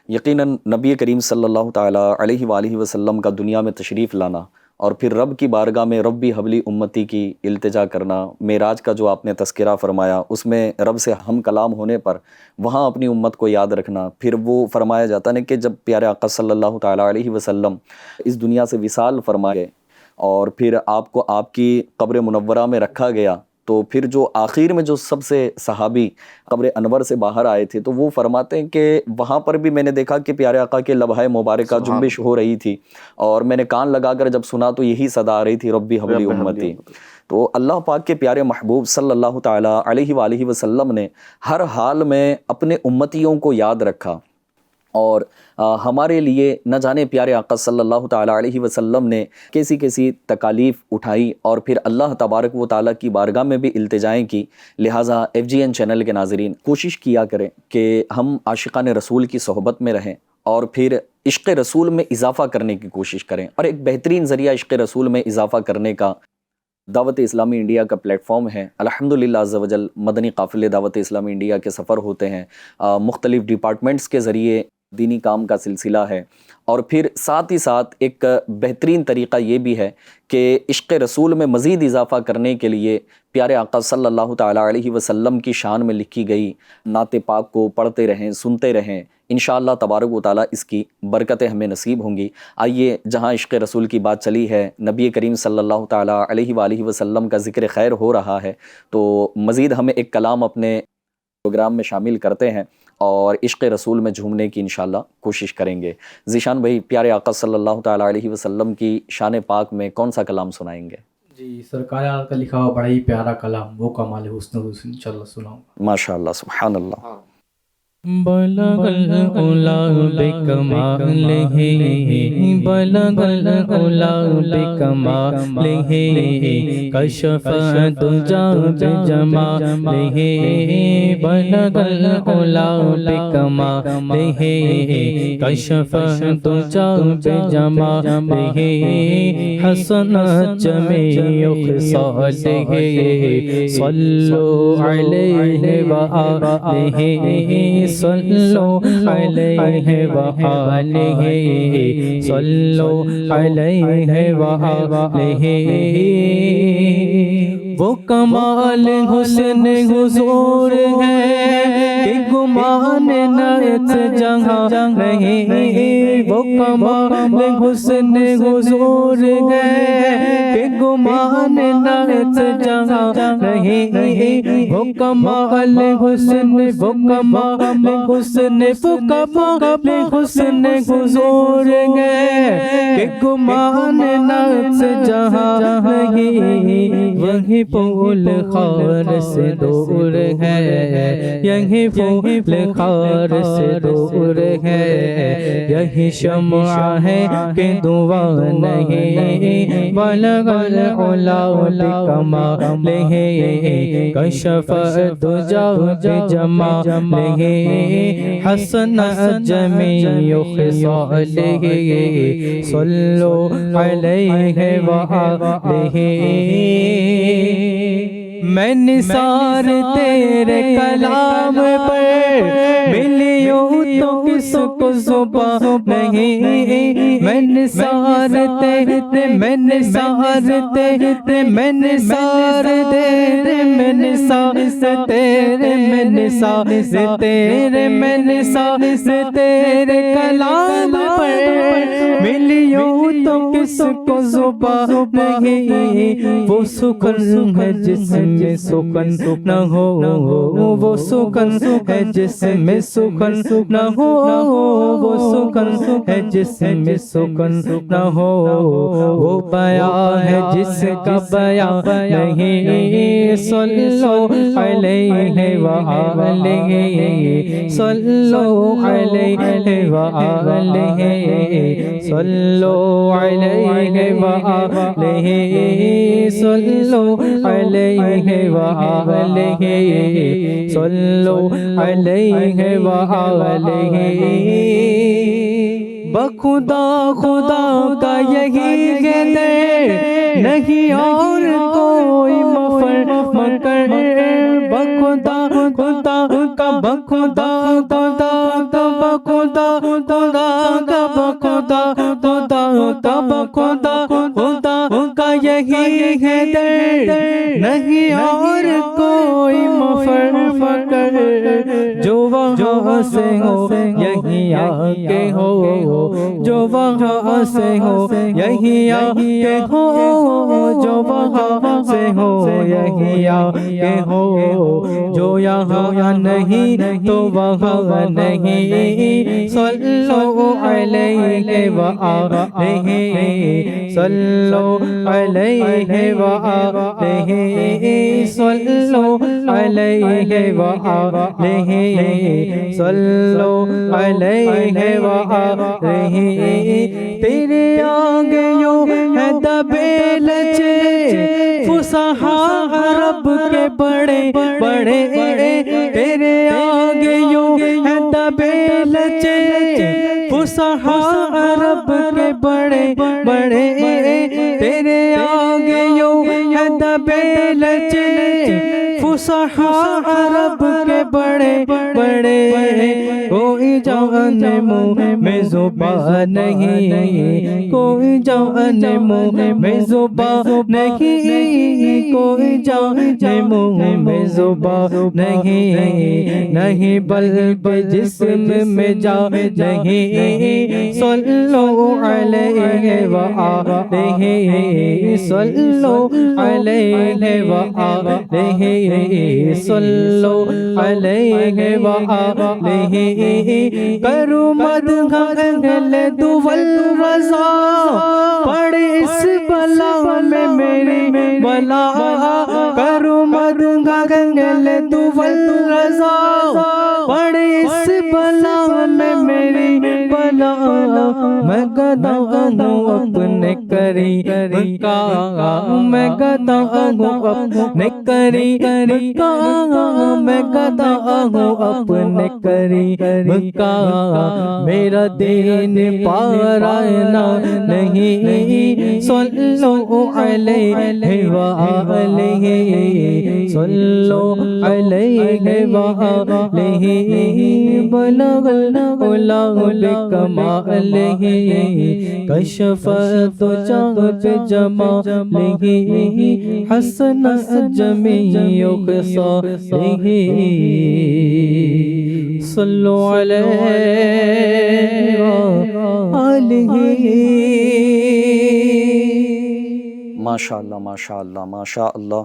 یقیناً نبی کریم صلی اللہ تعالیٰ علیہ وآلہ وسلم کا دنیا میں تشریف لانا اور پھر رب کی بارگاہ میں ربی حبلی امتی کی التجا کرنا، معراج کا جو آپ نے تذکرہ فرمایا اس میں رب سے ہم کلام ہونے پر وہاں اپنی امت کو یاد رکھنا، پھر وہ فرمایا جاتا ہے کہ جب پیارے آقا صلی اللہ تعالیٰ علیہ وسلم اس دنیا سے وصال فرمائے اور پھر آپ کو آپ کی قبر منورہ میں رکھا گیا، تو پھر جو آخر میں جو سب سے صحابی قبر انور سے باہر آئے تھے تو وہ فرماتے ہیں کہ وہاں پر بھی میں نے دیکھا کہ پیارے آقا کے لبھائے مبارکہ جنبش ہو رہی تھی، اور میں نے کان لگا کر جب سنا تو یہی صدا آ رہی تھی، ربی حبلی امتی۔ تو اللہ پاک کے پیارے محبوب صلی اللہ تعالیٰ علیہ وآلہ وسلم نے ہر حال میں اپنے امتیوں کو یاد رکھا، اور ہمارے لیے نہ جانے پیارے آقا صلی اللہ تعالیٰ علیہ وسلم نے کیسی کیسی تکالیف اٹھائی اور پھر اللہ تبارک و تعالیٰ کی بارگاہ میں بھی التجائیں کی۔ لہٰذا FGN چینل کے ناظرین کوشش کیا کریں کہ ہم عاشقان رسول کی صحبت میں رہیں اور پھر عشق رسول میں اضافہ کرنے کی کوشش کریں۔ اور ایک بہترین ذریعہ عشق رسول میں اضافہ کرنے کا دعوت اسلامی انڈیا کا پلیٹ فارم ہے۔ الحمدللہ عز و جل مدنی قافلے دعوت اسلامی انڈیا کے سفر ہوتے ہیں، مختلف ڈپارٹمنٹس کے ذریعے دینی کام کا سلسلہ ہے، اور پھر ساتھ ہی ساتھ ایک بہترین طریقہ یہ بھی ہے کہ عشق رسول میں مزید اضافہ کرنے کے لیے پیارے آقا صلی اللہ تعالیٰ علیہ وسلم کی شان میں لکھی گئی نعت پاک کو پڑھتے رہیں، سنتے رہیں، انشاءاللہ تبارک و تعالیٰ اس کی برکتیں ہمیں نصیب ہوں گی۔ آئیے، جہاں عشق رسول کی بات چلی ہے، نبی کریم صلی اللہ تعالیٰ علیہ وآلہ وسلم کا ذکر خیر ہو رہا ہے، تو مزید ہمیں ایک کلام اپنے پروگرام میں شامل کرتے ہیں اور عشق رسول میں جھومنے کی انشاءاللہ کوشش کریں گے۔ ذیشان بھائی، پیارے آقا صلی اللہ تعالیٰ علیہ وسلم کی شان پاک میں کون سا کلام سنائیں گے؟ جی، سرکار اعلیٰ کا لکھا ہوا بڑا ہی پیارا کلام، وہ کمال حسن حسن انشاءاللہ سناؤں گا۔ ماشاءاللہ، سبحان اللہ۔ بلغ العلا بکمالہ، بلغ العلا بکمالہ، کشف الدجی بجمالہ، بلغ العلا بکمالہ، کشف الدجی بجمالہ، حسنت جمیع خصالہ، صلوا علیہ وآلہ، صلوا علیہ وآلہ، صلوا علیہ وآلہ۔ وہ کمال حسن حضور ہے کہ گمان نعت جہاں نہیں، وہ کمال حسن حضور ہے کہ گمان نعت جہاں نہیں، وہ کمال حسن، وہ کمال حسن، وہ کمال حسن حضور ہے کہ گمان نعت جہاں نہیں، وہی پھول خار سے دور ہے، یہی پھول خار سے دور ہے، یہی شمع ہے کہ دعا نہیں، بلغ العلا بکمالہ، کشف الدجی بجمالہ، حسنت جمیع خصالہ، صلوا علیہ وآلہ۔ میں نثار تیرے کلام پر ملیوں تو کس کو زبان نہیں، میں نثار تیرے، میں نثار تیرے، میں نثار تیرے، میں نثار تیرے، میں نثار تیرے، میں نثار تیرے کلام پر ملیوں تو کس کو زبان نہیں، وہ سکون ہے جس میں سکون نہ ہو، وہ سکون ہے جس میں سکون نہ ہو، وہ سکون ہے جس میں سکون نہ ہو، وہ بیان ہے جس کا بیان نہیں، صلوا علیہ وآلہ، صلوا علیہ وآلہ، صلوا علیہ وآلہ، صلوا علیہ وآلہ، صلوا علیہ وآلہ۔ بخدا خدا کا یہی ہے در، نہیں اور کوئی مفر، بخدا خدا کا، بخدا خدا کا، بخدا خدا کا، بخدا خدا کا، بخدا خدا کا یہی ہے در، نہیں اور کوئی مفر، جو وہاں سے ہو یہیں آ کے ہو، جو وہاں سے ہو یہی آ کے ہو، جو وہاں سے ہو یہی آ کے ہو، جو یہاں نہیں تو وہاں نہیں، صلو علیہ وآلہ، صلو علیہ وآلہ، صلو علیہ وآلہ، صلو علیہ وآلہ۔ تیرے آگے یوں ہے دبے لچے فصحاء عرب کے بڑے بڑے، تیرے آگے یوں ہے دبے لچے فصحاء عرب کے بڑے بڑے، تیرے آگے یوں ہے دبے لچے فصحاء عرب کے بڑے بڑے، کوئی جان منہ میں زبان نہیں، کوئی جان منہ میں زبان نہیں، کوئی جان منہ میں زبان نہیں، نہیں بلکہ جسم میں جان نہیں، صلو علیہ وآلہ، صلو علیہ وآلہ، صلو علیہ وآلہ، کرو مدح اہل دول رضا، پڑے اس بلا میں میری بلا، کرو مدح اہل دول رضا، پڑے اس بلا میں میری بلا، میں گدا ہوں اپنے کریم کا، میں گدا ہوں اپنے کریم کا، میں گدا ہوں اپنے کریم کا، میرا دین پارانا نہیں، صلو علیہ وآلہ، صلو علیہ وآلہ، بلغ العلا بکمالہ، کشف الدجى بجمالہ، حسن جمیع خصالہ، صلو علیہ وآلہ۔ ماشاء اللہ ماشاء اللہ ماشاء اللہ،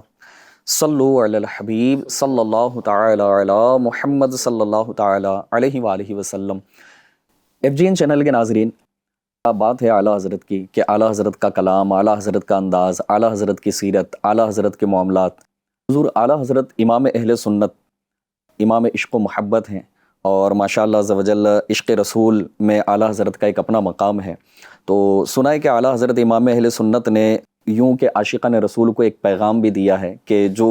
صلو علی الحبیب صلی اللہ تعالی علی محمد صلی اللہ تعالی علیہ وآلہ وسلم۔ FGN چینل کے ناظرین، بات ہے اعلیٰ حضرت کی کہ اعلیٰ حضرت کا کلام، اعلیٰ حضرت کا انداز، اعلیٰ حضرت کی سیرت، اعلیٰ حضرت کے معاملات۔ حضور اعلیٰ حضرت امام اہل سنت، امام عشق و محبت ہیں، اور ماشاءاللہ عز و جل عشق رسول میں اعلیٰ حضرت کا ایک اپنا مقام ہے۔ تو سنا ہے کہ اعلیٰ حضرت امام اہل سنت نے یوں کہ عاشقان رسول کو ایک پیغام بھی دیا ہے کہ جو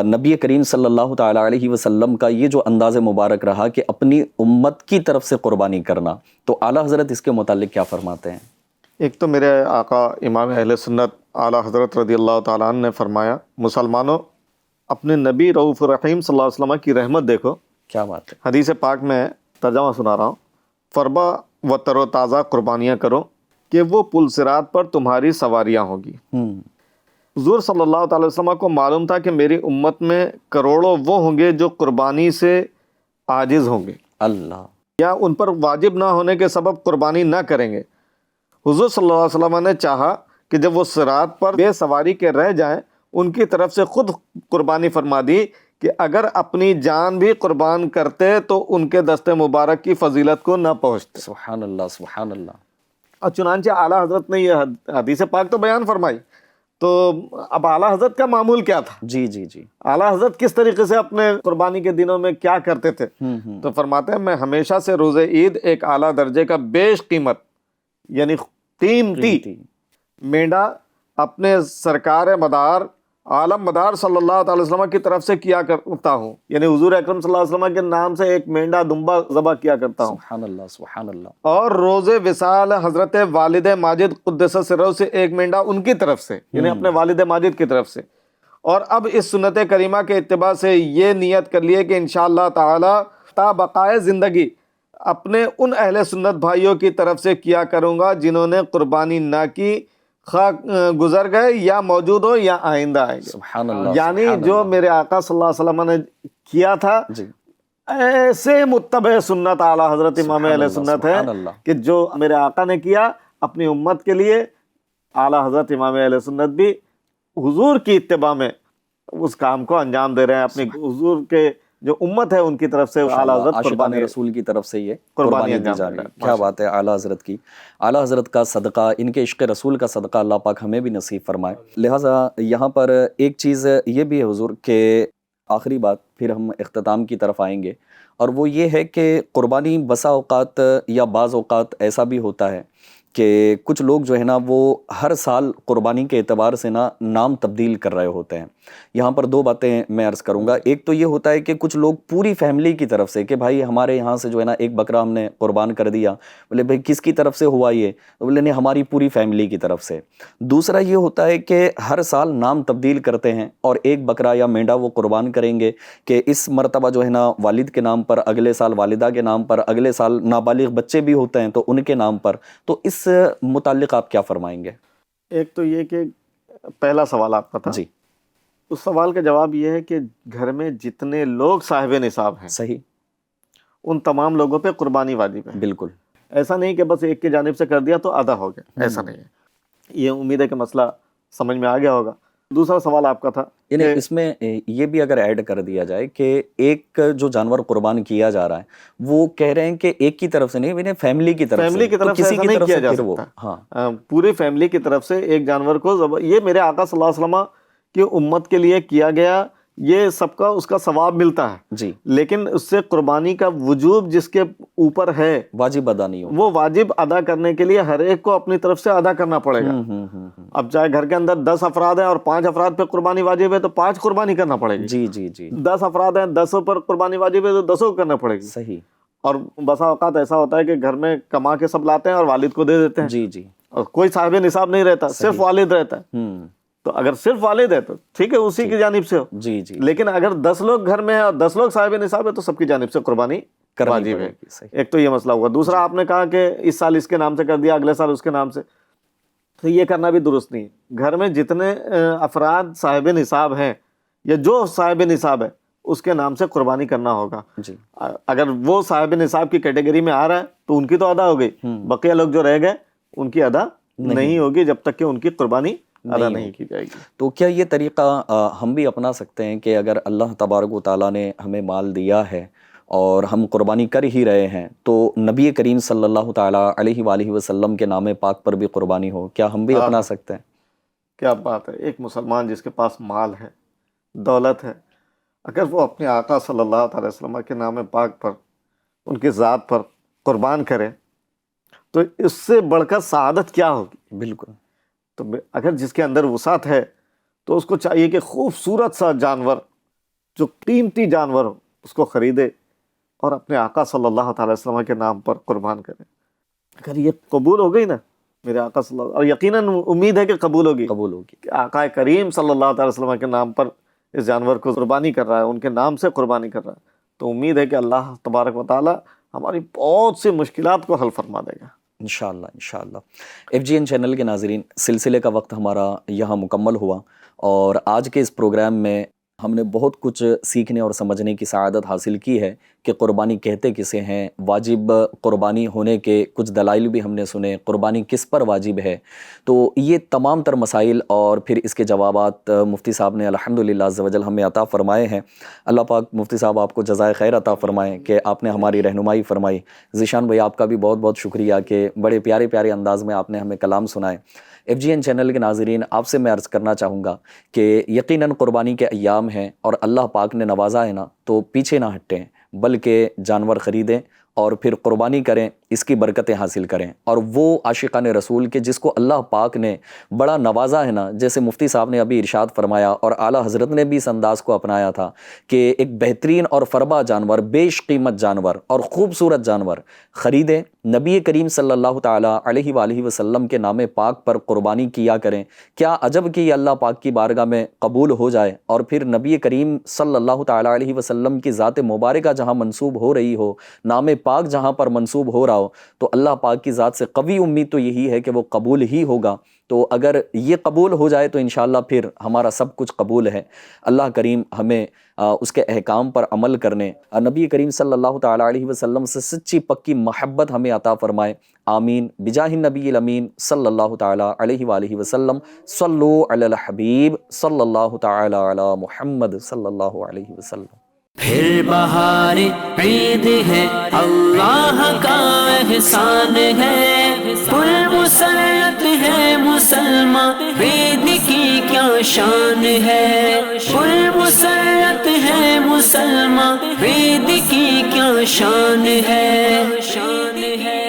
نبی کریم صلی اللہ تعالیٰ علیہ وسلم کا یہ جو انداز مبارک رہا کہ اپنی امت کی طرف سے قربانی کرنا، تو اعلیٰ حضرت اس کے متعلق کیا فرماتے ہیں؟ ایک تو میرے آقا امام اہل سنت اعلیٰ حضرت رضی اللہ تعالیٰ عنہ نے فرمایا، مسلمانوں اپنے نبی رؤوف الرحیم صلی اللہ علیہ وسلم کی رحمت دیکھو۔ کیا بات ہے! حدیث پاک میں ترجمہ سنا رہا ہوں، فربا و تر و تازہ قربانیاں کرو کہ وہ پل صراط پر تمہاری سواریاں ہوگی۔ حضور صلی اللہ تعالی وسلم کو معلوم تھا کہ میری امت میں کروڑوں وہ ہوں گے جو قربانی سے عاجز ہوں گے، اللہ، یا ان پر واجب نہ ہونے کے سبب قربانی نہ کریں گے۔ حضور صلی اللہ علیہ وسلم نے چاہا کہ جب وہ صراط پر بے سواری کے رہ جائیں، ان کی طرف سے خود قربانی فرما دی کہ اگر اپنی جان بھی قربان کرتے تو ان کے دست مبارک کی فضیلت کو نہ پہنچتے۔ سبحان اللہ سبحان اللہ۔ اور چنانچہ اعلیٰ حضرت نے یہ حدیث پاک تو بیان فرمائی، تو اب اعلیٰ حضرت کا معمول کیا تھا؟ جی جی جی، اعلیٰ حضرت کس طریقے سے اپنے قربانی کے دنوں میں کیا کرتے تھے؟ تو فرماتے ہیں، میں ہمیشہ سے روز عید ایک اعلیٰ درجے کا بیش قیمت یعنی قیمتی مینڈا اپنے سرکار مدار عالم مدار صلی اللہ تعالی وسلم کی طرف سے کیا کرتا ہوں، یعنی حضور اکرم صلی اللہ علیہ وسلم کے نام سے ایک مینڈا دمبا ذبح کیا کرتا ہوں۔ سبحان اللہ سبحان اللہ۔ اور روز وصال حضرت والد ماجد قدس سرہ سے ایک مینڈا ان کی طرف سے، یعنی اپنے والد ماجد کی طرف سے۔ اور اب اس سنت کریمہ کے اتباع سے یہ نیت کر لیے کہ انشاءاللہ تعالی تا بقائے زندگی اپنے ان اہل سنت بھائیوں کی طرف سے کیا کروں گا جنہوں نے قربانی نہ کی، خواہ گزر گئے یا موجود ہو یا آئندہ آئیں گے۔ سبحان اللہ، یعنی سبحان جو اللہ۔ میرے آقا صلی اللہ علیہ وسلم نے کیا تھا، جی، ایسے متبع سنت اعلیٰ حضرت امام اہل سنت ہے سبحان اللہ۔ کہ جو میرے آقا نے کیا اپنی امت کے لیے، اعلیٰ حضرت امام اہل سنت بھی حضور کی اتباع میں اس کام کو انجام دے رہے ہیں، اپنی حضور کے جو امت ہے ان کی طرف سے اعلیٰ حضرت عاشقان قربانی رسول کی طرف سے یہ قربانی قربانی دی انجام جا دے رہی رہا ہے۔ ہے۔ کیا بات ہے، اعلیٰ حضرت کی، اعلیٰ حضرت کا صدقہ، ان کے عشق رسول کا صدقہ اللہ پاک ہمیں بھی نصیب فرمائے۔ لہٰذا یہاں پر ایک چیز یہ بھی ہے حضور کہ آخری بات، پھر ہم اختتام کی طرف آئیں گے، اور وہ یہ ہے کہ قربانی بسا اوقات یا بعض اوقات ایسا بھی ہوتا ہے کہ کچھ لوگ جو ہے نا وہ ہر سال قربانی کے اعتبار سے نا نام تبدیل کر رہے ہوتے ہیں۔ یہاں پر دو باتیں میں عرض کروں گا۔ ایک تو یہ ہوتا ہے کہ کچھ لوگ پوری فیملی کی طرف سے کہ بھائی ہمارے یہاں سے جو ہے نا ایک بکرا ہم نے قربان کر دیا، بولے بھائی کس کی طرف سے ہوا یہ، بولے نہیں ہماری پوری فیملی کی طرف سے۔ دوسرا یہ ہوتا ہے کہ ہر سال نام تبدیل کرتے ہیں اور ایک بکرا یا مینڈا وہ قربان کریں گے کہ اس مرتبہ جو ہے نا والد کے نام پر، اگلے سال والدہ کے نام پر، اگلے سال نابالغ بچے بھی ہوتے ہیں تو ان کے نام پر۔ تو اس متعلق آپ کیا فرمائیں گے؟ ایک تو یہ کہ پہلا سوال آپ کا تھا، جی اس سوال کا جواب یہ ہے کہ گھر میں جتنے لوگ صاحب نصاب ہیں صحیح، ان تمام لوگوں پہ قربانی واجب ہے۔ بالکل ایسا نہیں کہ بس ایک کی جانب سے کر دیا تو آدھا ہو گیا، ایسا نہیں ہے۔ یہ امید ہے کہ مسئلہ سمجھ میں آ گیا ہوگا۔ دوسرا سوال آپ کا تھا یعنی کہ اس میں یہ بھی اگر ایڈ کر دیا جائے کہ ایک جو جانور قربان کیا جا رہا ہے وہ کہہ رہے ہیں کہ ایک کی طرف سے نہیں، یعنی فیملی کی طرف سے، فیملی کی تو طرف سے کسی ایسا کی نہیں طرف کیا سے جا پھر وہ، سکتا۔ ہاں پوری فیملی کی طرف سے ایک جانور کو یہ میرے آقا صلی اللہ علیہ وسلم کی امت کے لیے کیا گیا، یہ سب کا اس کا ثواب ملتا ہے، جی، لیکن اس سے قربانی کا وجوب جس کے اوپر ہے واجب ادا نہیں ہو۔ وہ واجب ادا کرنے کے لیے ہر ایک کو اپنی طرف سے ادا کرنا پڑے گا۔ اب چاہے گھر کے اندر 10 افراد ہیں اور 5 افراد پہ قربانی واجب ہے تو 5 قربانی کرنا پڑے گی۔ جی جی جی 10 افراد ہیں، 10 پر قربانی واجب ہے تو 10 کو کرنا پڑے گی۔ صحیح، اور بسا اوقات ایسا ہوتا ہے کہ گھر میں کما کے سب لاتے ہیں اور والد کو دے دیتے ہیں، جی جی، اور کوئی صاحب نصاب نہیں رہتا، صرف والد رہتا ہے۔ تو اگر صرف والد ہے تو ٹھیک ہے، اسی کی جانب سے ہو۔ جی جی، لیکن اگر 10 لوگ گھر میں ہیں اور 10 لوگ صاحب نصاب ہے تو سب کی جانب سے قربانی کرنی واجب پڑے ہے۔ گی، صحیح، ایک تو یہ مسئلہ ہوا۔ دوسرا آپ نے کہا کہ اس سال اس کے نام سے کر دیا، اگلے سال اس کے نام سے، تو یہ کرنا بھی درست نہیں ہے۔ گھر میں جتنے افراد صاحب نصاب ہیں یا جو صاحب نصاب ہے اس کے نام سے قربانی کرنا ہوگا۔ جی اگر وہ صاحب نصاب کی کیٹیگری میں آ رہا ہے تو ان کی تو ادا ہو گئی، بقیہ لوگ جو رہ گئے ان کی ادا نہیں ہوگی جب تک کہ ان کی قربانی ادا نہیں کی جائے گی۔ تو کیا یہ طریقہ ہم بھی اپنا سکتے ہیں کہ اگر اللہ تبارک و تعالیٰ نے ہمیں مال دیا ہے اور ہم قربانی کر ہی رہے ہیں تو نبی کریم صلی اللہ تعالیٰ علیہ وآلہ وسلم کے نام پاک پر بھی قربانی ہو، کیا ہم بھی اپنا سکتے ہیں؟ کیا بات ہے! ایک مسلمان جس کے پاس مال ہے، دولت ہے، اگر وہ اپنے آقا صلی اللہ تعالی وسلم کے نام پاک پر، ان کی ذات پر قربان کرے تو اس سے بڑھ کر سعادت کیا ہوگی؟ بالکل، تو اگر جس کے اندر وسعت ہے تو اس کو چاہیے کہ خوبصورت سا جانور، جو قیمتی جانور ہو، اس کو خریدے اور اپنے آقا صلی اللہ تعالی وسلم کے نام پر قربان کرے۔ اگر یہ قبول ہو گئی نا میرے آقا صلی اللہ، اور یقیناً امید ہے کہ قبول ہوگی، کہ آقا کریم صلی اللہ تعالی وسلم کے نام پر اس جانور کو قربانی کر رہا ہے، ان کے نام سے قربانی کر رہا ہے، تو امید ہے کہ اللہ تبارک و تعالی ہماری بہت سی مشکلات کو حل فرما دے گا انشاءاللہ انشاءاللہ۔ FGN چینل کے ناظرین، سلسلے کا وقت ہمارا یہاں مکمل ہوا، اور آج کے اس پروگرام میں ہم نے بہت کچھ سیکھنے اور سمجھنے کی سعادت حاصل کی ہے کہ قربانی کہتے کسے ہیں، واجب قربانی ہونے کے کچھ دلائل بھی ہم نے سنے، قربانی کس پر واجب ہے، تو یہ تمام تر مسائل اور پھر اس کے جوابات مفتی صاحب نے الحمدللہ عز و جل ہمیں عطا فرمائے ہیں۔ اللہ پاک مفتی صاحب آپ کو جزائے خیر عطا فرمائیں کہ آپ نے ہماری رہنمائی فرمائی۔ ذیشان بھائی آپ کا بھی بہت بہت شکریہ کہ بڑے پیارے پیارے انداز میں آپ نے ہمیں کلام سنائے۔ FGN چینل کے ناظرین، آپ سے میں عرض کرنا چاہوں گا کہ یقیناً قربانی کے ایام ہیں اور اللہ پاک نے نوازا ہے نا، تو پیچھے نہ ہٹیں، بلکہ جانور خریدیں اور پھر قربانی کریں، اس کی برکتیں حاصل کریں۔ اور وہ عاشقان رسول کے جس کو اللہ پاک نے بڑا نوازا ہے نا، جیسے مفتی صاحب نے ابھی ارشاد فرمایا اور اعلیٰ حضرت نے بھی اس انداز کو اپنایا تھا کہ ایک بہترین اور فربا جانور، بیش قیمت جانور اور خوبصورت جانور خریدیں، نبی کریم صلی اللہ تعالیٰ علیہ وآلہ وسلم کے نام پاک پر قربانی کیا کریں۔ کیا عجب کہ یہ اللہ پاک کی بارگاہ میں قبول ہو جائے، اور پھر نبی کریم صلی اللہ تعالیٰ علیہ وسلم کی ذات مبارکہ جہاں منسوب ہو رہی ہو، نام پاک جہاں پر منسوب ہو رہا ہو تو اللہ پاک کی ذات سے قوی امید تو یہی ہے کہ وہ قبول ہی ہوگا۔ تو اگر یہ قبول ہو جائے تو انشاءاللہ پھر ہمارا سب کچھ قبول ہے۔ اللہ کریم ہمیں اس کے احکام پر عمل کرنے، نبی کریم صلی اللہ تعالیٰ علیہ وسلم سے سچی پکی محبت ہمیں عطا فرمائے، آمین بجاہ النبی الامین صلی اللہ تعالیٰ علیہ وآلہ وسلم۔ صلو علی الحبیب صلی اللہ تعالیٰ علی محمد صلی اللہ علیہ وسلم۔ پھر بہار عید ہے، اللہ کا احسان ہے، پر مسرت ہے مسلمان، عید کی کیا شان ہے، پر مسرت ہے مسلمان، عید کی کیا شان ہے۔